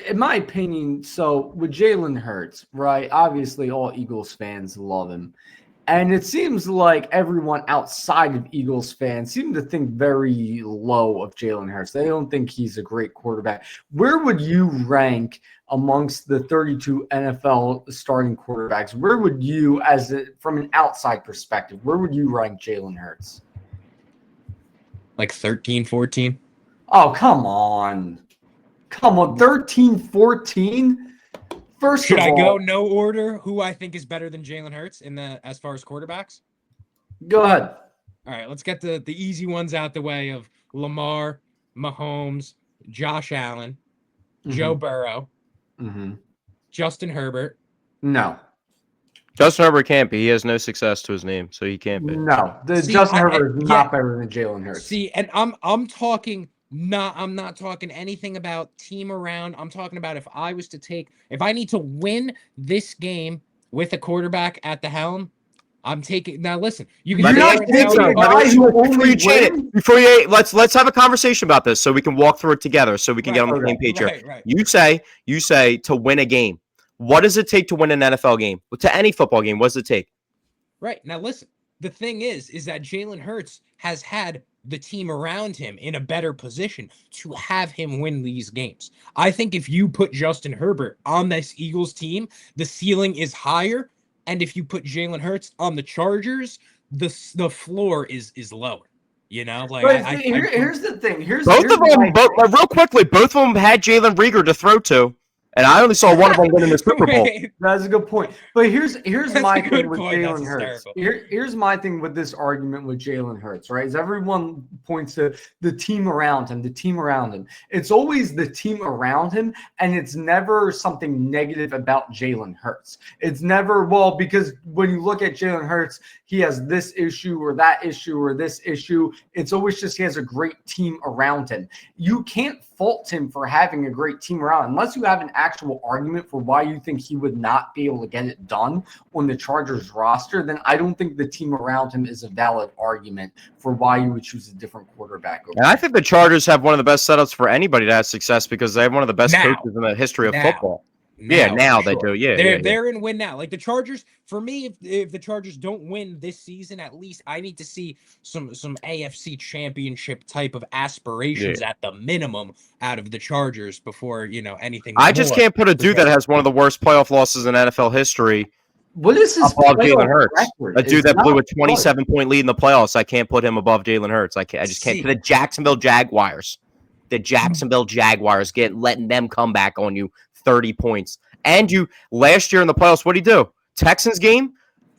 in my opinion, so with Jalen Hurts, right? Obviously, all Eagles fans love him. And it seems like everyone outside of Eagles fans seem to think very low of Jalen Hurts. They don't think he's a great quarterback. Where would you rank amongst the 32 NFL starting quarterbacks? Where would you, from an outside perspective, where would you rank Jalen Hurts? Like 13, 14? Oh, come on. 13, 14? Should I go no order? Who I think is better than Jalen Hurts as far as quarterbacks? Go ahead. All right, let's get the easy ones out the way of Lamar, Mahomes, Josh Allen, Joe Burrow, Justin Herbert. No. Justin Herbert can't be. He has no success to his name, so he can't be. No, Justin Herbert is not better than Jalen Hurts. See, and I'm talking. I'm not talking anything about team around. I'm talking about if I need to win this game with a quarterback at the helm, I'm taking. Now listen, before you let's have a conversation about this so we can walk through it together so we can get on the same page here. Right. You say to win a game. What does it take to win an NFL game? To any football game, what does it take? Right. Now listen, the thing is that Jalen Hurts has had the team around him in a better position to have him win these games. I think if you put Justin Herbert on this Eagles team, the ceiling is higher. And if you put Jalen Hurts on the Chargers, the floor is lower. You know, like here's the thing. Both of them, real quickly, both of them had Jalen Reagor to throw to. And I only saw one of them winning the Super Bowl. That's a good point. But here's my thing with Jalen Hurts. Here's my thing with this argument with Jalen Hurts, right? Is everyone points to the team around him, It's always the team around him, and it's never something negative about Jalen Hurts. It's never, because when you look at Jalen Hurts, he has this issue or that issue or this issue. It's always just he has a great team around him. You can't fault him for having a great team around unless you have an actual argument for why you think he would not be able to get it done on the Chargers roster. Then I don't think the team around him is a valid argument for why you would choose a different quarterback. And I think the Chargers have one of the best setups for anybody to have success because they have one of the best coaches in the history of football. Now for they sure. do. Yeah, They're in win now. Like the Chargers, for me, if the Chargers don't win this season, at least I need to see some AFC championship type of aspirations at the minimum out of the Chargers before, anything I just more. can't put a dude that has one of the worst playoff losses in NFL history What is his above Jalen playoff Hurts. record? A dude It's that blew not a 27-point lead in the playoffs. I can't put him above Jalen Hurts. I just can't. See. The Jacksonville Jaguars. The Jacksonville Jaguars letting them come back on you 30 points. And you last year in the playoffs, what do you do? Texans game,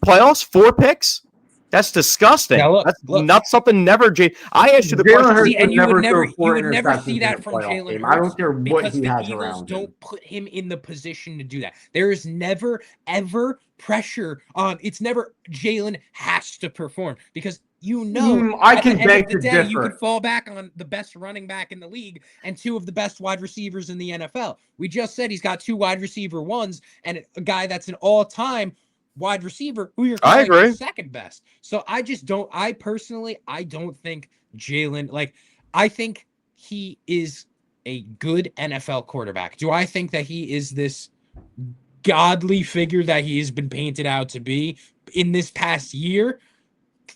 playoffs, 4 picks. That's disgusting. Now That's not something never. I asked you the Jalen question. Hurts See, and you would never interceptions see in that a from playoff Jalen game. Hurts. I don't care what because he the has Eagles around him. don't put him in the position to do that. There is never ever pressure on. It's never Jalen has to perform because I at can the end beg of the to day, you differ. could fall back on the best running back in the league and 2 of the best wide receivers in the NFL. We just said he's got 2 wide receiver ones and a guy that's an all-time wide receiver who you're I calling agree. the second best. So I don't think Jalen, I think he is a good NFL quarterback. Do I think that he is this godly figure that he has been painted out to be in this past year?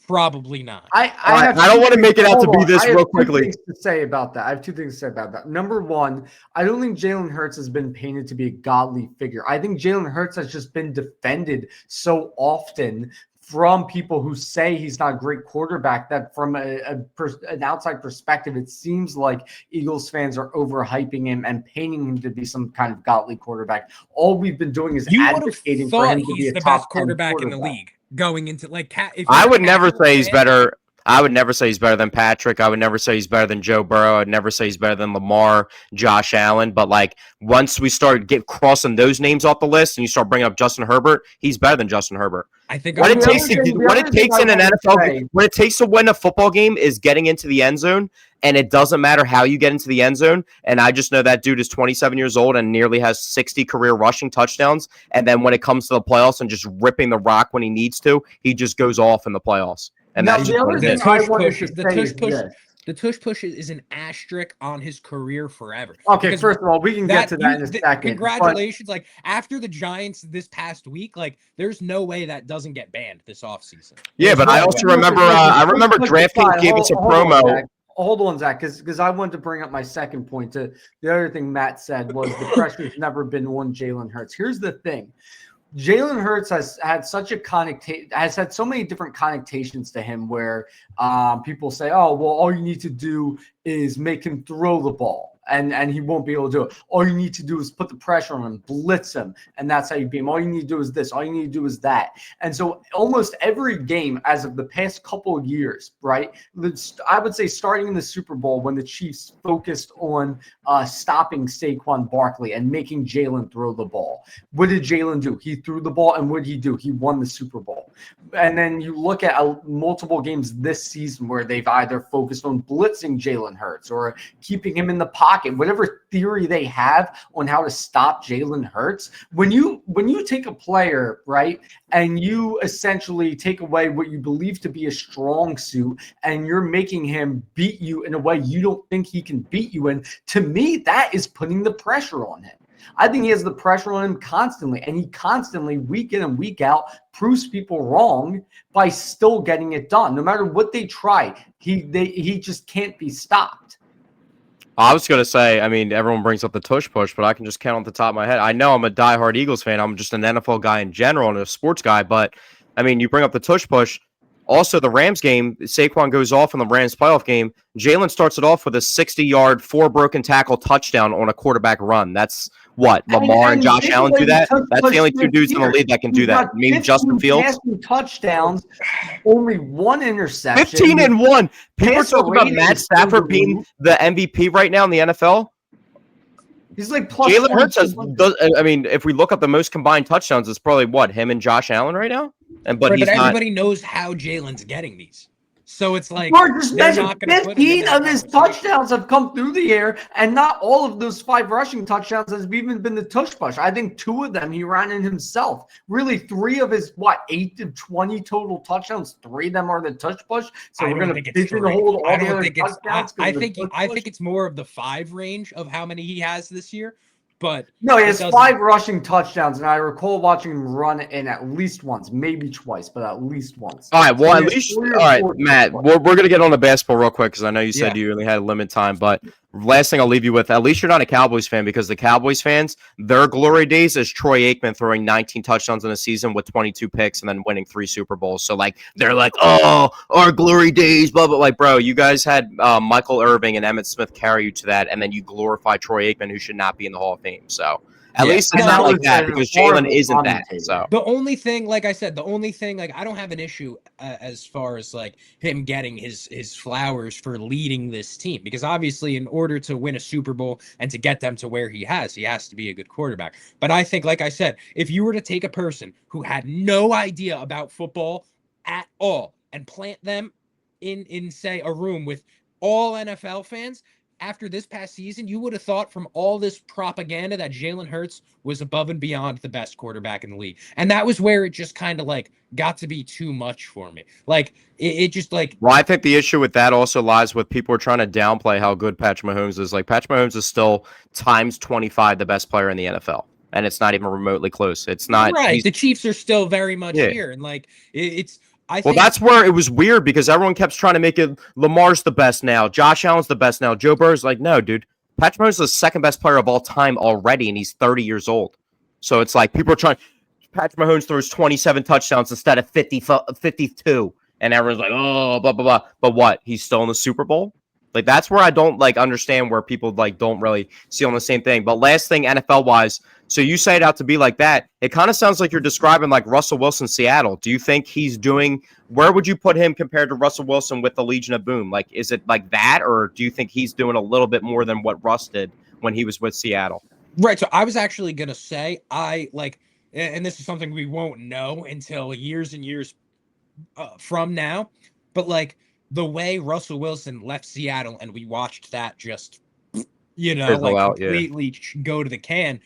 Probably not. I don't want to make it out to be this real quickly. I have 2 things to say about that. I have 2 things to say about that. Number one, I don't think Jalen Hurts has been painted to be a godly figure. I think Jalen Hurts has just been defended so often from people who say he's not a great quarterback that from an outside perspective, it seems like Eagles fans are overhyping him and painting him to be some kind of godly quarterback. All we've been doing is advocating for him to be a the top best quarterback in the league going into I would never say he's better. I would never say he's better than Patrick. I would never say he's better than Joe Burrow. I'd never say he's better than Lamar, Josh Allen. But once we start crossing those names off the list and you start bringing up Justin Herbert, he's better than Justin Herbert. I think what it takes in an NFL game, what it takes to win a football game is getting into the end zone, and it doesn't matter how you get into the end zone. And I just know that dude is 27 years old and nearly has 60 career rushing touchdowns. And then when it comes to the playoffs and just ripping the rock when he needs to, he just goes off in the playoffs. And now, that's the other thing I wanted to say is this. The tush push is an asterisk on his career forever. Okay, because first of all, we can get to that in a second. Congratulations. After the Giants this past week, there's no way that doesn't get banned this offseason. Yeah, but I also remember DraftKings gave us a promo. Hold on, Zach, because I wanted to bring up my second point. The other thing Matt said was the pressure's never been on Jalen Hurts. Here's the thing. Jalen Hurts has had has had so many different connotations to him where people say, oh, well, all you need to do is make him throw the ball. And he won't be able to do it. All you need to do is put the pressure on him, blitz him, and that's how you beat him. All you need to do is this. All you need to do is that. And so almost every game as of the past couple of years, right, I would say starting in the Super Bowl when the Chiefs focused on stopping Saquon Barkley and making Jalen throw the ball. What did Jalen do? He threw the ball, and what did he do? He won the Super Bowl. And then you look at multiple games this season where they've either focused on blitzing Jalen Hurts or keeping him in the pocket. Whatever theory they have on how to stop Jalen Hurts, when you take a player, right, and you essentially take away what you believe to be a strong suit and you're making him beat you in a way you don't think he can beat you in, to me, that is putting the pressure on him. I think he has the pressure on him constantly, and he constantly, week in and week out, proves people wrong by still getting it done. No matter what they try, he just can't be stopped. I was going to say, I mean, everyone brings up the tush push, but I can just count on the top of my head. I know I'm a diehard Eagles fan. I'm just an NFL guy in general and a sports guy. But, I mean, you bring up the tush push. Also, the Rams game, Saquon goes off in the Rams playoff game. Jalen starts it off with a 60-yard, 4 broken tackle touchdown on a quarterback run. That's what? Lamar and Josh Allen do that? That's the only 2 dudes in the league that can do that. Maybe Justin Fields. Touchdowns, only 1 interception. 15-1. People are talking about Matt Stafford being the MVP right now in the NFL. He's like plus Jalen Hurts I mean, if we look up the most combined touchdowns, it's probably him and Josh Allen right now. But everybody knows how Jalen's getting these. So it's like just mentioned 15 of his touchdowns have come through the air, and not all of those 5 rushing touchdowns has even been the tush push. I think 2 of them he ran in himself. Really, 3 of his 8 to 20 total touchdowns, 3 of them are the tush push. So we're going to pigeonhole all the other touchdowns. I think it's more of the 5 range of how many he has this year. but No, he it has doesn't- 5 rushing touchdowns, and I recall watching him run in at least once, maybe twice, but at least once. All right, well, So at he has least, 3 or all right, 4 Matt, touchdowns. we're going to get on the basketball real quick because I know you said Yeah. you only had limited time. But last thing I'll leave you with, at least you're not a Cowboys fan because the Cowboys fans, their glory days is Troy Aikman throwing 19 touchdowns in a season with 22 picks and then winning 3 Super Bowls. So, like, they're like, oh, our glory days, blah, blah. Like, bro, you guys had Michael Irving and Emmitt Smith carry you to that, and then you glorify Troy Aikman, who should not be in the Hall of Fame. So, at Yeah. least it's And not that like was that an because horrible Jalen isn't that. commentator. So. The only thing, like I said, like I don't have an issue as far as like him getting his flowers for leading this team, because obviously in order to win a Super Bowl and to get them to where he has to be a good quarterback. But I think, like I said, if you were to take a person who had no idea about football at all and plant them in say a room with all NFL fans, after this past season, you would have thought from all this propaganda that Jalen Hurts was above and beyond the best quarterback in the league. And that was where it just kind of like got to be too much for me. Like it just like. Well, I think the issue with that also lies with people are trying to downplay how good Patrick Mahomes is. Like, Patrick Mahomes is still times 25 the best player in the NFL. And it's not even remotely close. It's not. Right. The Chiefs are still very much Yeah. here. And like it's. I Well, think that's where it was weird because everyone kept trying to make it Lamar's the best now. Josh Allen's the best now. Joe Burrow's like, no, dude. Patrick Mahomes is the second best player of all time already, and he's 30 years old. So it's like people are trying. Patrick Mahomes throws 27 touchdowns instead of 52. And everyone's like, oh, blah, blah, blah. But what? He's still in the Super Bowl? Like, that's where I don't, like, understand where people, like, don't really see on the same thing. But last thing, NFL-wise, so you say it out to be like that. It kind of sounds like you're describing, like, Russell Wilson, Seattle. Do you think he's doing – where would you put him compared to Russell Wilson with the Legion of Boom? Like, is it like that, or do you think he's doing a little bit more than what Russ did when he was with Seattle? Right. So I was actually going to say, and this is something we won't know until years and years from now, but like the way Russell Wilson left Seattle and we watched that just, completely go to the can.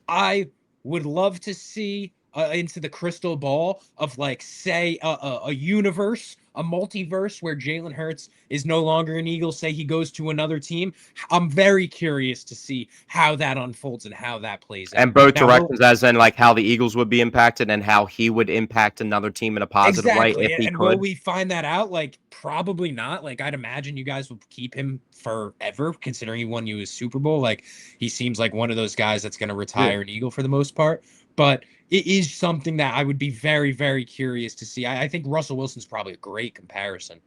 I would love to see into the crystal ball of like, say, a universe, a multiverse where Jalen Hurts is no longer an Eagle. Say he goes to another team. I'm very curious to see how that unfolds and how that plays out. And both directions, as in like how the Eagles would be impacted and how he would impact another team in a positive way if he could. Will we find that out? Like, probably not. Like, I'd imagine you guys would keep him forever, considering he won you his Super Bowl. Like, he seems like one of those guys that's going to retire an Eagle for the most part. But it is something that I would be very, very curious to see. I think Russell Wilson's probably a great comparison.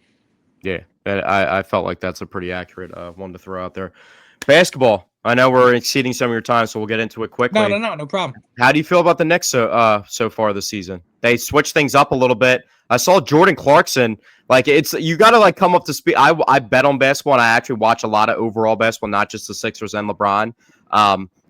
Yeah, I felt like that's a pretty accurate one to throw out there. Basketball. I know we're exceeding some of your time, so we'll get into it quickly. No problem. How do you feel about the Knicks so far this season? They switched things up a little bit. I saw Jordan Clarkson. Like, it's you got to like come up to speed. I bet on basketball, and I actually watch a lot of overall basketball, not just the Sixers and LeBron.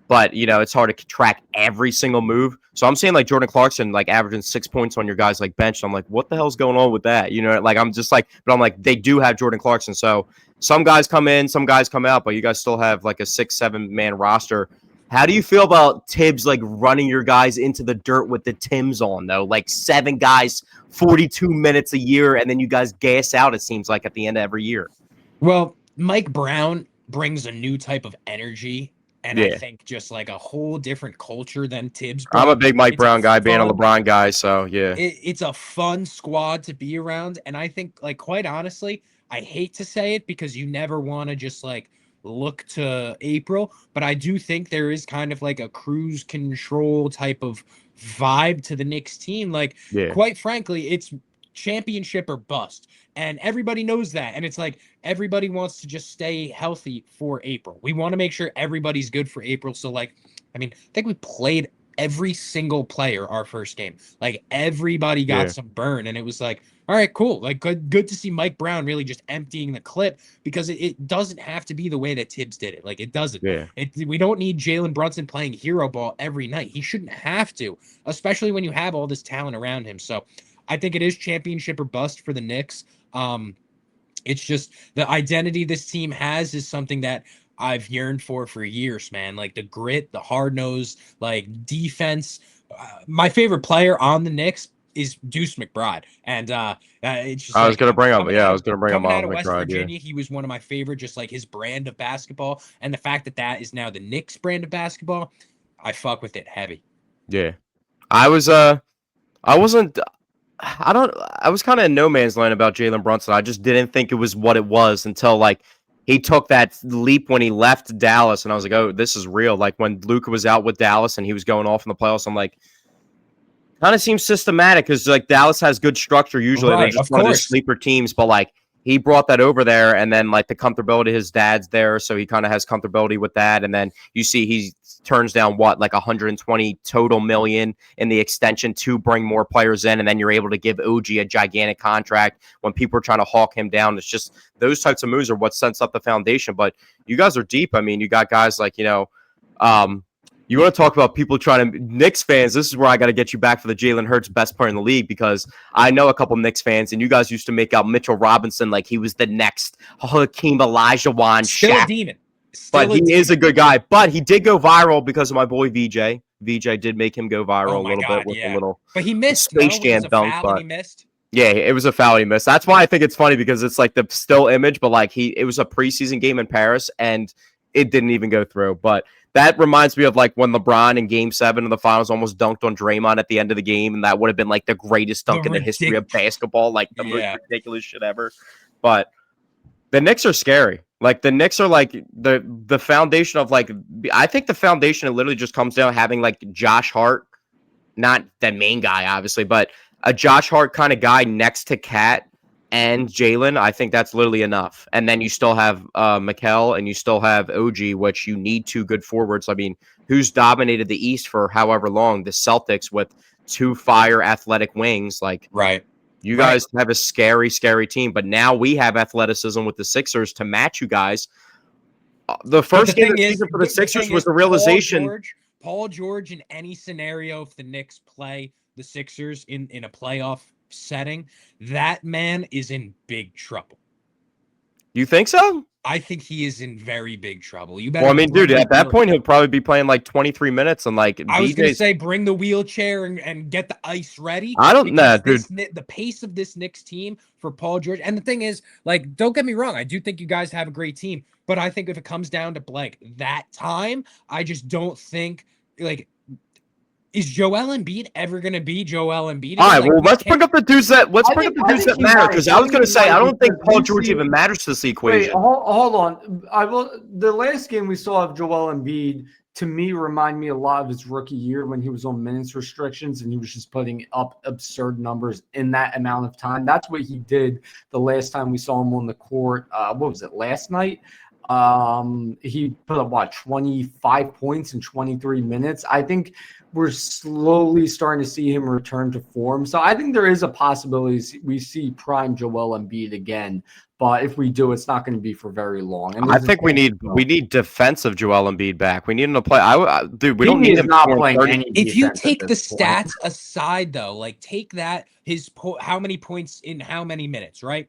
But, it's hard to track every single move. So I'm saying, like, Jordan Clarkson, like, averaging 6 points on your guys' like bench. I'm like, what the hell's going on with that? Like, I'm just like, but I'm like, they do have Jordan Clarkson. So some guys come in, some guys come out, but you guys still have like a 6-7 man roster. How do you feel about Tibbs like running your guys into the dirt with the Tims on, though? Like 7 guys, 42 minutes a year, and then you guys gas out, it seems like, at the end of every year. Well, Mike Brown brings a new type of energy. And I think just like a whole different culture than Tibbs. I'm a big Mike Brown guy, being a LeBron guy, so yeah. It's a fun squad to be around. And I think, like, quite honestly, I hate to say it because you never want to just like look to April, but I do think there is kind of like a cruise control type of vibe to the Knicks team. Like, quite frankly, it's championship or bust. And everybody knows that. And it's like everybody wants to just stay healthy for April. We want to make sure everybody's good for April. So, like, I mean, I think we played every single player our first game. Like, everybody got some burn. And it was like, all right, cool. Like, good to see Mike Brown really just emptying the clip, because it doesn't have to be the way that Tibbs did it. Like, it doesn't. We don't need Jalen Brunson playing hero ball every night. He shouldn't have to, especially when you have all this talent around him. So I think it is championship or bust for the Knicks. It's just the identity this team has is something that I've yearned for years, man. Like the grit, the hard nose, like defense. My favorite player on the Knicks is Deuce McBride. And it's just I was like gonna bring up, coming yeah, I out was of gonna bring up coming out Miles of West McBride. Yeah. Virginia, he was one of my favorite, just like his brand of basketball. And the fact that that is now the Knicks brand of basketball, I fuck with it heavy. Yeah. I was wasn't I was kind of in no man's land about Jalen Brunson. I just didn't think it was what it was until like he took that leap when he left Dallas, and I was like, oh, this is real. Like when Luka was out with Dallas and he was going off in the playoffs, I'm like, kind of seems systematic because like Dallas has good structure usually. They're Right, just of one of those course. sleeper teams, but like he brought that over there, and then like the comfortability, his dad's there, so he kind of has comfortability with that. And then you see he turns down what like 120 total million in the extension to bring more players in, and then you're able to give OG a gigantic contract when people are trying to hawk him down. It's just those types of moves are what sets up the foundation. But you guys are deep. I mean, you got guys like you want to talk about people trying to Knicks fans? This is where I got to get you back for the Jalen Hurts best player in the league, because I know a couple Knicks fans, and you guys used to make out Mitchell Robinson like he was the next Hakeem Olajuwon, Still Shaq. a demon. But he is a good guy. But he did go viral because of my boy VJ. VJ did make him go viral Oh a my little God, bit with yeah. a little But he missed. Space No, it Jam was a dunk. foul and But he missed. yeah, it was a foul he missed. That's why I think it's funny, because it's like the still image, but like it was a preseason game in Paris and it didn't even go through. But that reminds me of like when LeBron in Game 7 of the Finals almost dunked on Draymond at the end of the game, and that would have been like the greatest dunk in the history of basketball, like the most ridiculous shit ever. But the Knicks are scary. Like the Knicks are like the foundation of like, I think the foundation, it literally just comes down having like Josh Hart, not the main guy obviously, but a Josh Hart kind of guy next to Cat and Jalen. I think that's literally enough. And then you still have Mikal and you still have OG, which you need two good forwards. I mean, who's dominated the East for however long? The Celtics with two fire athletic wings. Like, right. You guys have a scary, scary team, but now we have athleticism with the Sixers to match you guys. The first game of the season for the Sixers was the realization. Paul George in any scenario, if the Knicks play the Sixers in a playoff setting, that man is in big trouble. You think so? I think he is in very big trouble. You better. Well, I mean, dude, at that point, he'll probably be playing like 23 minutes, and like I was gonna say, bring the wheelchair and get the ice ready. I don't know, dude. The pace of this Knicks team for Paul George, and the thing is, like, don't get me wrong, I do think you guys have a great team, but I think if it comes down to like that time, I just don't think like. Is Joel Embiid ever going to be Joel Embiid? All right, well, let's bring up the dudes that matter, because I was going to say I don't think Paul George even matters to this equation. Wait, hold on. The last game we saw of Joel Embiid, to me, remind me a lot of his rookie year when he was on minutes restrictions and he was just putting up absurd numbers in that amount of time. That's what he did the last time we saw him on the court. What was it, last night? He put up 25 points in 23 minutes. I think we're slowly starting to see him return to form. So I think there is a possibility we see prime Joel Embiid again. But if we do, it's not going to be for very long. And I think we need defensive Joel Embiid back. We need him to play. Dude, we don't need him not playing any. If you take the stats aside, though, like take that how many points in how many minutes, right?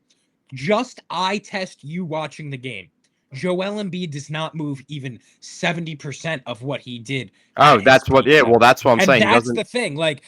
Just eye test you watching the game. Joel Embiid does not move even 70% of what he did. Oh, that's what. Yeah, well, that's what I'm saying. That's the thing. Like,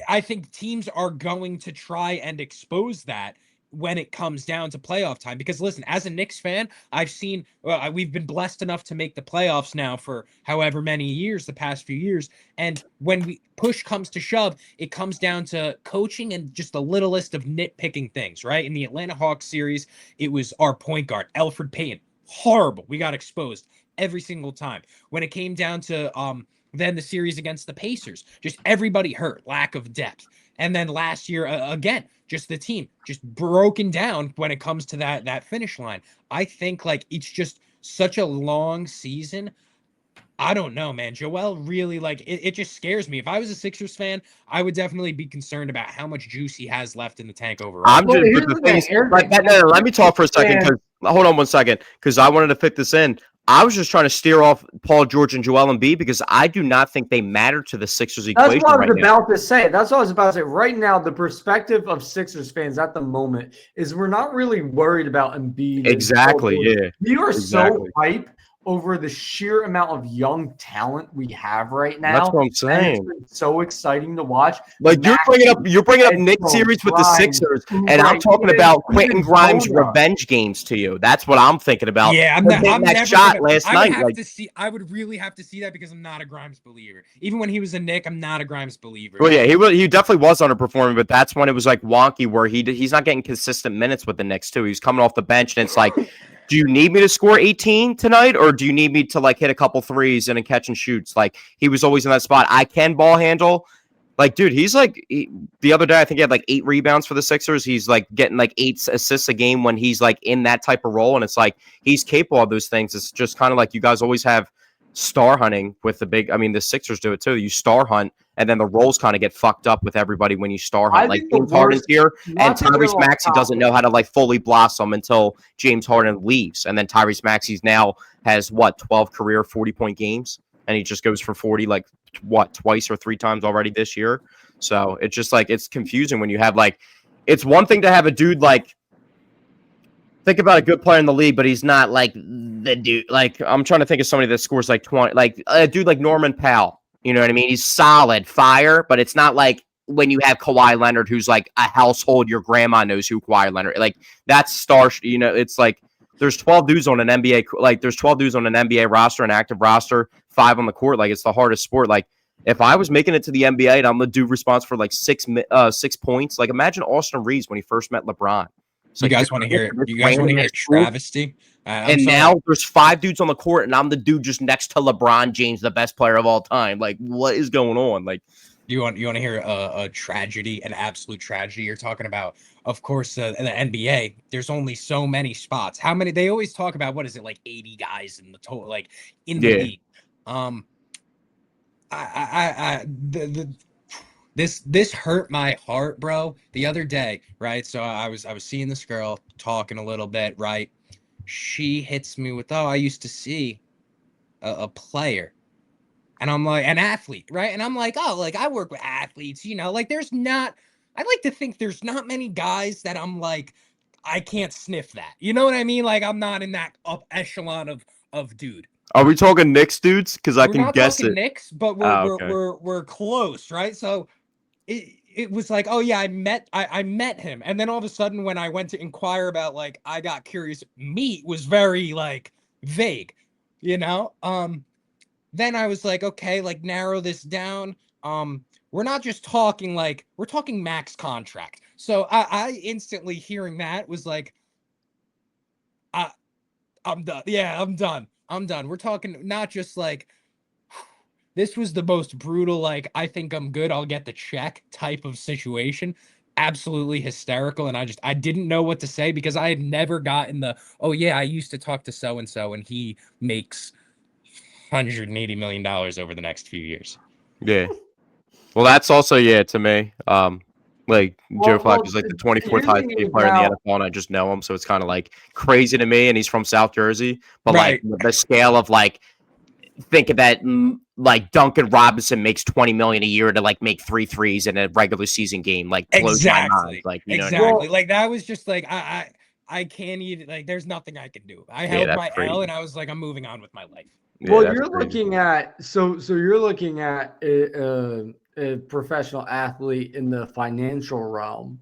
I think teams are going to try and expose that when it comes down to playoff time. Because listen, as a Knicks fan, I've seen we've been blessed enough to make the playoffs now for however many years, the past few years. And when push comes to shove, it comes down to coaching and just the littlest of nitpicking things, right? In the Atlanta Hawks series, it was our point guard, Elfrid Payton. Horrible. We got exposed every single time. When it came down to then the series against the Pacers, just everybody hurt, lack of depth. And then last year, again, just the team just broken down when it comes to that finish line. I think like it's just such a long season. I don't know, man. Joel really like it just scares me. If I was a Sixers fan, I would definitely be concerned about how much juice he has left in the tank overall. Let me talk for a second, because hold on 1 second, because I wanted to fit this in. I was just trying to steer off Paul George and Joel Embiid because I do not think they matter to the Sixers equation. That's what I was about to say. That's what I was about to say. Right now, the perspective of Sixers fans at the moment is we're not really worried about Embiid. Exactly. Yeah. We are so hype over the sheer amount of young talent we have right now. That's what I'm And it's saying. been so exciting to watch. Like you're bringing up Nick Edstrom, series with the Grimes, Sixers, and I'm right, talking even- about even Quentin Grimes Bona. revenge games to you. That's what I'm thinking about. Yeah, I'm hitting that never shot gonna, last I would night. have Like, to see. I would really have to see that because I'm not a Grimes believer. Even when he was a Knick, I'm not a Grimes believer. well, yeah, he definitely was underperforming, but that's when it was like wonky where he's not getting consistent minutes with the Knicks too. He's coming off the bench, and it's like, do you need me to score 18 tonight, or do you need me to like hit a couple threes and then catch and shoots? Like he was always in that spot. I can ball handle. Like, dude, he's like the other day, I think he had like 8 rebounds for the Sixers. He's like getting like 8 assists a game when he's like in that type of role. And it's like he's capable of those things. It's just kind of like you guys always have star hunting with the big. I mean, the Sixers do it too. You star hunt, and then the roles kind of get fucked up with everybody when you star hunt. Like James Harden's here, and Tyrese Maxey doesn't know how to like fully blossom until James Harden leaves. And then Tyrese Maxey's now has 12 career 40-point games, and he just goes for 40 like twice or 3 times already this year. So it's just like it's confusing when you have like it's one thing to have a dude like think about a good player in the league, but he's not like the dude. Like I'm trying to think of somebody that scores like 20, like a dude like Norman Powell. You know what I mean? He's solid fire, but it's not like when you have Kawhi Leonard, who's like a household. Your grandma knows who Kawhi Leonard. Like that's star. You know, it's like there's 12 dudes on an NBA. Like there's 12 dudes on an NBA roster, an active roster, 5 on the court. Like it's the hardest sport. Like if I was making it to the NBA and I'm the dude responsible for like 6 points, like imagine Austin Reeves when he first met LeBron. So you guys want to hear it? You guys want to hear a travesty? And now there's 5 dudes on the court, and I'm the dude just next to LeBron James, the best player of all time. Like, what is going on? Like, you want to hear a tragedy, an absolute tragedy? You're talking about, of course, in the NBA. There's only so many spots. How many? They always talk about what is it like 80 guys in the total, like in the league. This hurt my heart, bro. The other day, right? So I was seeing this girl talking a little bit, right? She hits me with, "Oh, I used to see a player," and I'm like, an athlete, right? And I'm like, "Oh, like I work with athletes, you know, like there's not. I like to think there's not many guys that I'm like, I can't sniff that. You know what I mean? Like I'm not in that up echelon of dude." Are we talking Knicks dudes? Because I can guess it. We're not talking Knicks, but we're close, right? So it was like, oh yeah, I met him, and then all of a sudden when I went to inquire about like I got curious, meet was very like vague, you know. Then I was like, okay, like narrow this down. We're not just talking like we're talking max contract. So I instantly hearing that was like, I'm done. Yeah, I'm done. We're talking not just like this was the most brutal, like, I think I'm good, I'll get the check type of situation. Absolutely hysterical. And I didn't know what to say because I had never gotten the, oh yeah, I used to talk to so-and-so and he makes $180 million over the next few years. Yeah. Well, that's also, to me. Like Joe Flacco is like the 24th highest paid player in the NFL, and I just know him, so it's kind of like crazy to me. And he's from South Jersey, but like the scale of like, think of that, like Duncan Robinson makes $20 million a year to like make 3 threes in a regular season game, like blows my mind. Like you know what I mean? Like that was just like I can't even, like there's nothing I can do. I held my L and I was like, I'm moving on with my life. Well, you're looking at so you're looking at a professional athlete in the financial realm.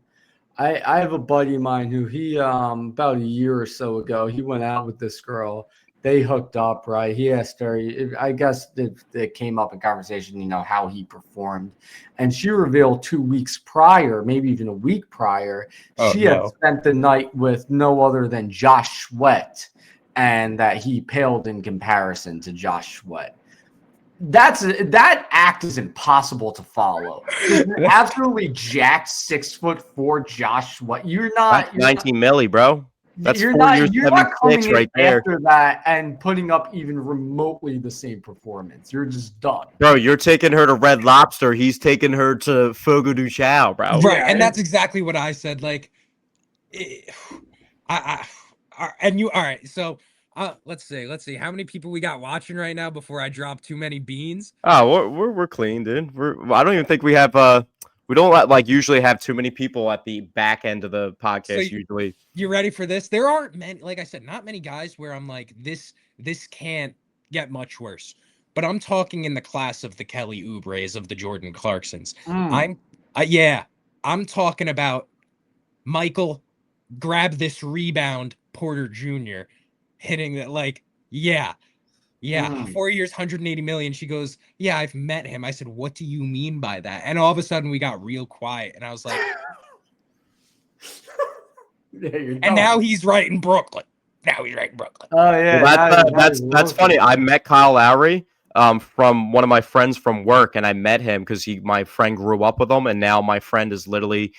I have a buddy of mine who he about a year or so ago, he went out with this girl. They hooked up, right? He asked her, I guess it came up in conversation, you know, how he performed. And she revealed 2 weeks prior, maybe even a week prior, she had spent the night with no other than Josh Sweat, and that he paled in comparison to Josh Sweat. That act is impossible to follow. Absolutely jacked 6'4" Josh Sweat. You're not 19 milli, bro. That's you're 4 not, years, you're not coming in right there. after that and putting up even remotely the same performance. You're just done. Bro, you're taking her to Red Lobster. He's taking her to Fogo de Chao, bro. Right, and that's exactly what I said. Like, and you, all right, so let's see how many people we got watching right now before I drop too many beans. Oh, we're clean, dude. I don't even think we have We don't like usually have too many people at the back end of the podcast. Usually, you ready for this? There aren't many, like I said, not many guys where I'm like, this can't get much worse. But I'm talking in the class of the Kelly Oubres, of the Jordan Clarksons. I'm talking about Michael, grab this rebound, Porter Jr. hitting that, like, 4 years, 180 million. She goes, yeah, I've met him. I said, what do you mean by that? And all of a sudden we got real quiet. And I was like, and now he's right in Brooklyn. Oh yeah, well, that's funny. I met Kyle Lowry from one of my friends from work, and I met him because my friend grew up with him, and now my friend is literally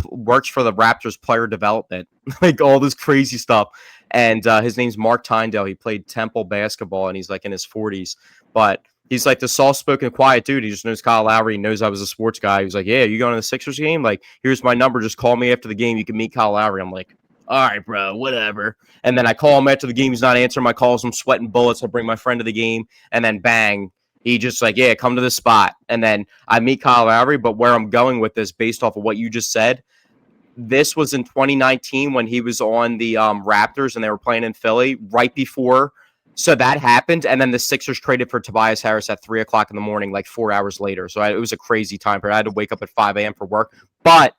works for the Raptors player development, like all this crazy stuff. And his name's Mark Tyndale. He played Temple basketball, and he's like in his 40s, but he's like the soft-spoken, quiet dude. He just knows Kyle Lowry. He knows I was a sports guy. He was like, "Yeah, you going to the Sixers game? Like, here's my number. Just call me after the game. You can meet Kyle Lowry." I'm like, all right, bro, whatever. And then I call him after the game. He's not answering my calls. I'm sweating bullets. I bring my friend to the game. And then bang, he just like, yeah, come to the spot. And then I meet Kyle Lowry. But where I'm going with this, based off of what you just said, this was in 2019 when he was on the Raptors and they were playing in Philly right before. So that happened. And then the Sixers traded for Tobias Harris at 3 o'clock in the morning, like 4 hours later. So it was a crazy time period. I had to wake up at 5 a.m. for work. But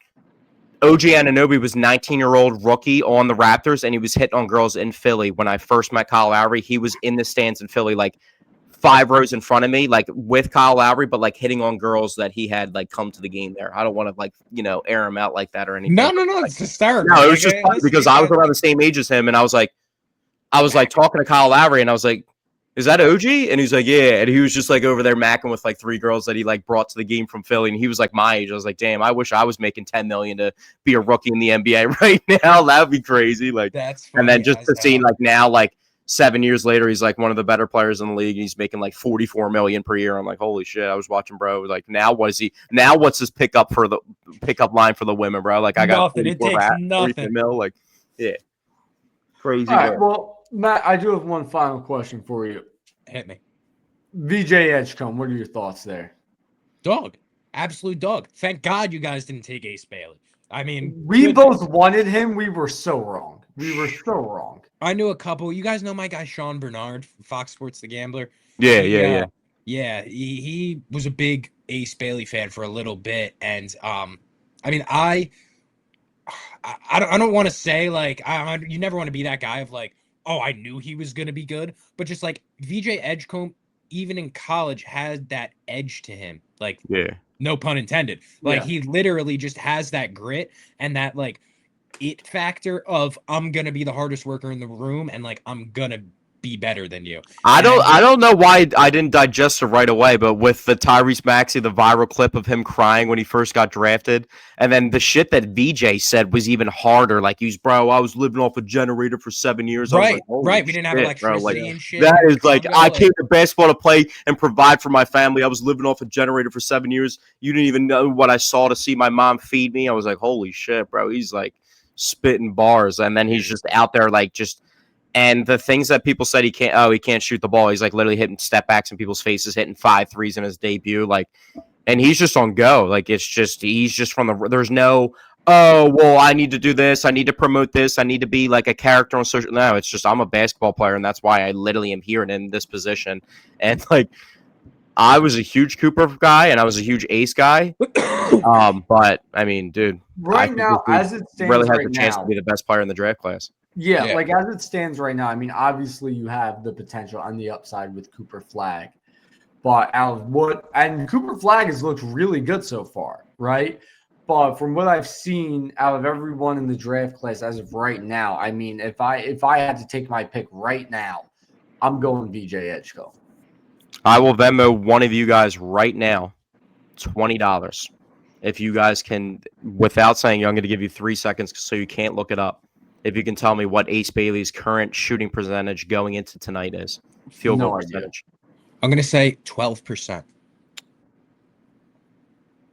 OG Anunoby was 19-year-old rookie on the Raptors, and he was hitting on girls in Philly. When I first met Kyle Lowry, he was in the stands in Philly, like 5 rows in front of me, like with Kyle Lowry, but like hitting on girls that he had like come to the game there. I don't want to like, air him out like that or anything. No, it's hysterical. No, it was just funny because I was around the same age as him, and I was like talking to Kyle Lowry, and I was like, is that OG? And he's like, yeah. And he was just like over there macking with like 3 girls that he like brought to the game from Philly. And he was like my age. I was like, damn, I wish I was making $10 million to be a rookie in the NBA right now. That would be crazy. Like, that's funny. And then just to see like now, like 7 years later, he's like one of the better players in the league. And he's making like $44 million per year. I'm like, holy shit. I was watching, bro. Like now what's his pickup line for the women, bro? Like I got nothing. It takes nothing. Mil, like, yeah. Crazy. All right, well, Matt, I do have one final question for you. Hit me. VJ Edgecombe, what are your thoughts there? Dog. Absolute dog. Thank God you guys didn't take Ace Bailey. I mean, we both wanted him. We were so wrong. I knew a couple. You guys know my guy Sean Bernard from Fox Sports The Gambler? Yeah. Yeah, he was a big Ace Bailey fan for a little bit. And, I mean, I don't want to say, like, you never want to be that guy of, like, oh, I knew he was going to be good. But just, like, VJ Edgecombe, even in college, had that edge to him. Like, no pun intended. Like, he literally just has that grit and that, like, it factor of I'm going to be the hardest worker in the room and, like, I'm going to be better than you. I don't know why I didn't digest it right away, but with the Tyrese Maxey, the viral clip of him crying when he first got drafted, and then the shit that VJ said was even harder. Like, I was living off a generator for 7 years. Right. We didn't have electricity and shit. That is like, I came to basketball to play and provide for my family. I was living off a generator for 7 years. You didn't even know what I saw to see my mom feed me. I was like, holy shit, bro. He's like spitting bars, and then he's just out there like just. And the things that people said he can't shoot the ball. He's like literally hitting step backs in people's faces, hitting 5 threes in his debut. Like, and he's just on go. Like, he's just from there's no, oh, well, I need to do this. I need to promote this. I need to be like a character on social. No, it's just, I'm a basketball player. And that's why I literally am here and in this position. And like, I was a huge Cooper guy and I was a huge Ace guy. But I mean, dude, right now, as it stands really has right the chance now, to be the best player in the draft class. Yeah, like as it stands right now, I mean, obviously you have the potential on the upside with Cooper Flagg. But Cooper Flagg has looked really good so far, right? But from what I've seen out of everyone in the draft class as of right now, I mean, if I had to take my pick right now, I'm going VJ Edgecombe. I will Venmo one of you guys right now $20. If you guys can, without saying, I'm going to give you 3 seconds so you can't look it up. If you can tell me what Ace Bailey's current shooting percentage going into tonight is. Field goal percentage. I'm going to say 12%.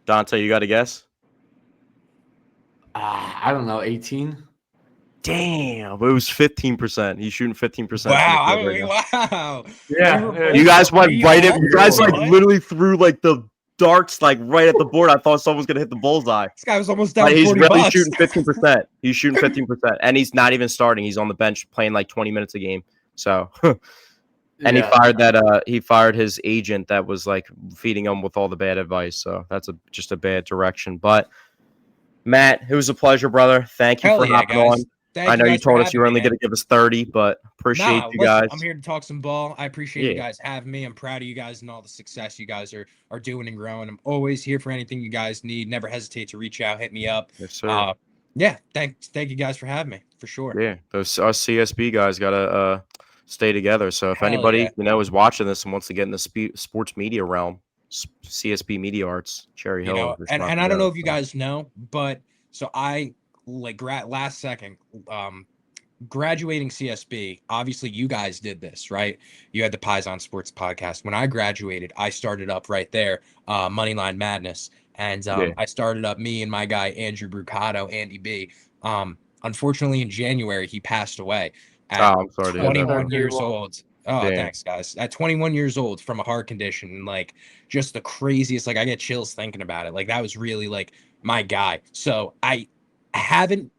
Dante, you got a guess? I don't know, 18? Damn, it was 15%. He's shooting 15%. Wow. Yeah. You guys went right in. You guys like literally threw like the darts like right at the board. I thought someone was gonna hit the bullseye. This guy was almost down But he's 40 really bucks. shooting 15%. He's shooting 15%, and he's not even starting. He's on the bench playing like 20 minutes a game. So, and he fired his agent that was like feeding him with all the bad advice. So that's just a bad direction. But Matt, it was a pleasure, brother. Thank you Hell for yeah, hopping guys. on. Thank I know you guys for told us you were having me, only going to give us 30, but appreciate you listen, guys. I'm here to talk some ball. I appreciate you Yeah. guys having me. I'm proud of you guys and all the success you guys are doing and growing. I'm always here for anything you guys need. Never hesitate to reach out, hit me up. Yes, sir. Yeah, thank you guys for having me, for sure. Yeah, those us CSB guys gotta stay together. So if Hell anybody yeah. is watching this and wants to get in the sports media realm, CSB Media Arts, Cherry Hill. is And not I don't there, know if you so. guys know, but so I like last second graduating CSB. Obviously you guys did this, right? You had the Paisan Sports podcast. When I graduated, I started up right there, Moneyline Madness, and Yeah. I started up, me and my guy Andrew Brucato, Andy B. Unfortunately in January he passed away at Oh, I'm sorry to hear that. 21 bro. years old. Oh, Damn. thanks, guys. At 21 years old from a heart condition, and like just the craziest, like I get chills thinking about it. Like that was really like my guy. So I haven't,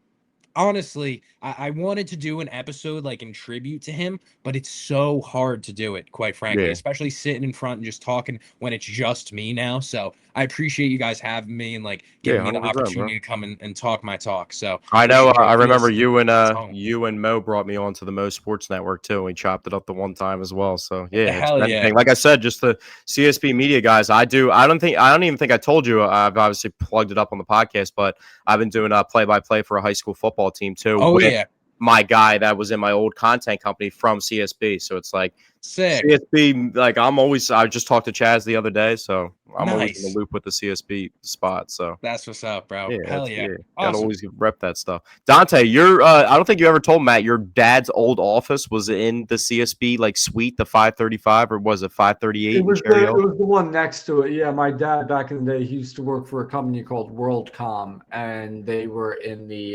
honestly, I wanted to do an episode like in tribute to him, but it's so hard to do it, quite frankly, Yeah. especially sitting in front and just talking when it's just me now. So I appreciate you guys having me and like giving me the 100%, bro. opportunity to come and talk my talk. So I for know. sure, I it remember feels you and Mo brought me on to the Mo Sports Network too. And we chopped it up the one time as well. So yeah, it's hell been yeah. anything. Like I said, just the CSB Media guys. I don't even think I told you. I've obviously plugged it up on the podcast, but I've been doing play-by-play for a high school football team too. Oh with yeah. my guy that was in my old content company from CSB. So it's like Sick. CSB. Like I just talked to Chaz the other day, so I'm always in Nice. the loop with the CSB spot. So That's what's up, bro. yeah, Hell yeah. gotta Awesome. always rep that stuff. Dante, you're I don't think you ever told Matt your dad's old office was in the CSB like suite, the 535, or was it 538 It in was Cherry Hill? the one next to it. Yeah, my dad back in the day, he used to work for a company called WorldCom, and they were in the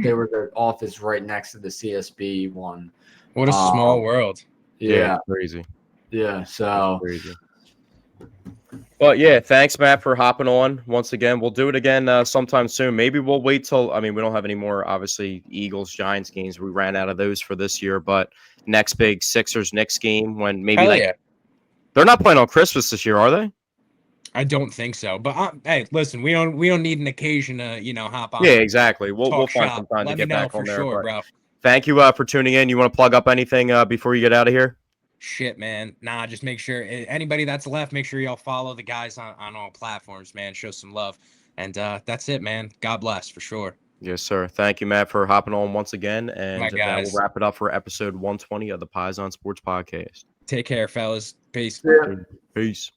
they were their office right next to the CSB one. What a small world. Yeah, it's crazy. yeah. So Crazy. But yeah, thanks, Matt, for hopping on once again. We'll do it again sometime soon. Maybe we'll wait till. I mean, we don't have any more obviously Eagles Giants games. We ran out of those for this year. But next big Sixers Knicks game when maybe Hell like yeah. they're not playing on Christmas this year, are they? I don't think so. But hey, listen, we don't need an occasion to hop on. Yeah, exactly. We'll talk find shop. some time Let to me get know back for on there. sure, But bro. thank you for tuning in. You want to plug up anything before you get out of here? Shit, man. Nah, just make sure anybody that's left, make sure y'all follow the guys on all platforms, man. Show some love. And that's it, man. God bless for sure. Yes, sir. Thank you, Matt, for hopping on once again. And My that guys. will wrap it up for episode 120 of the Paisan Sports Podcast. Take care, fellas. Peace. yeah. Peace.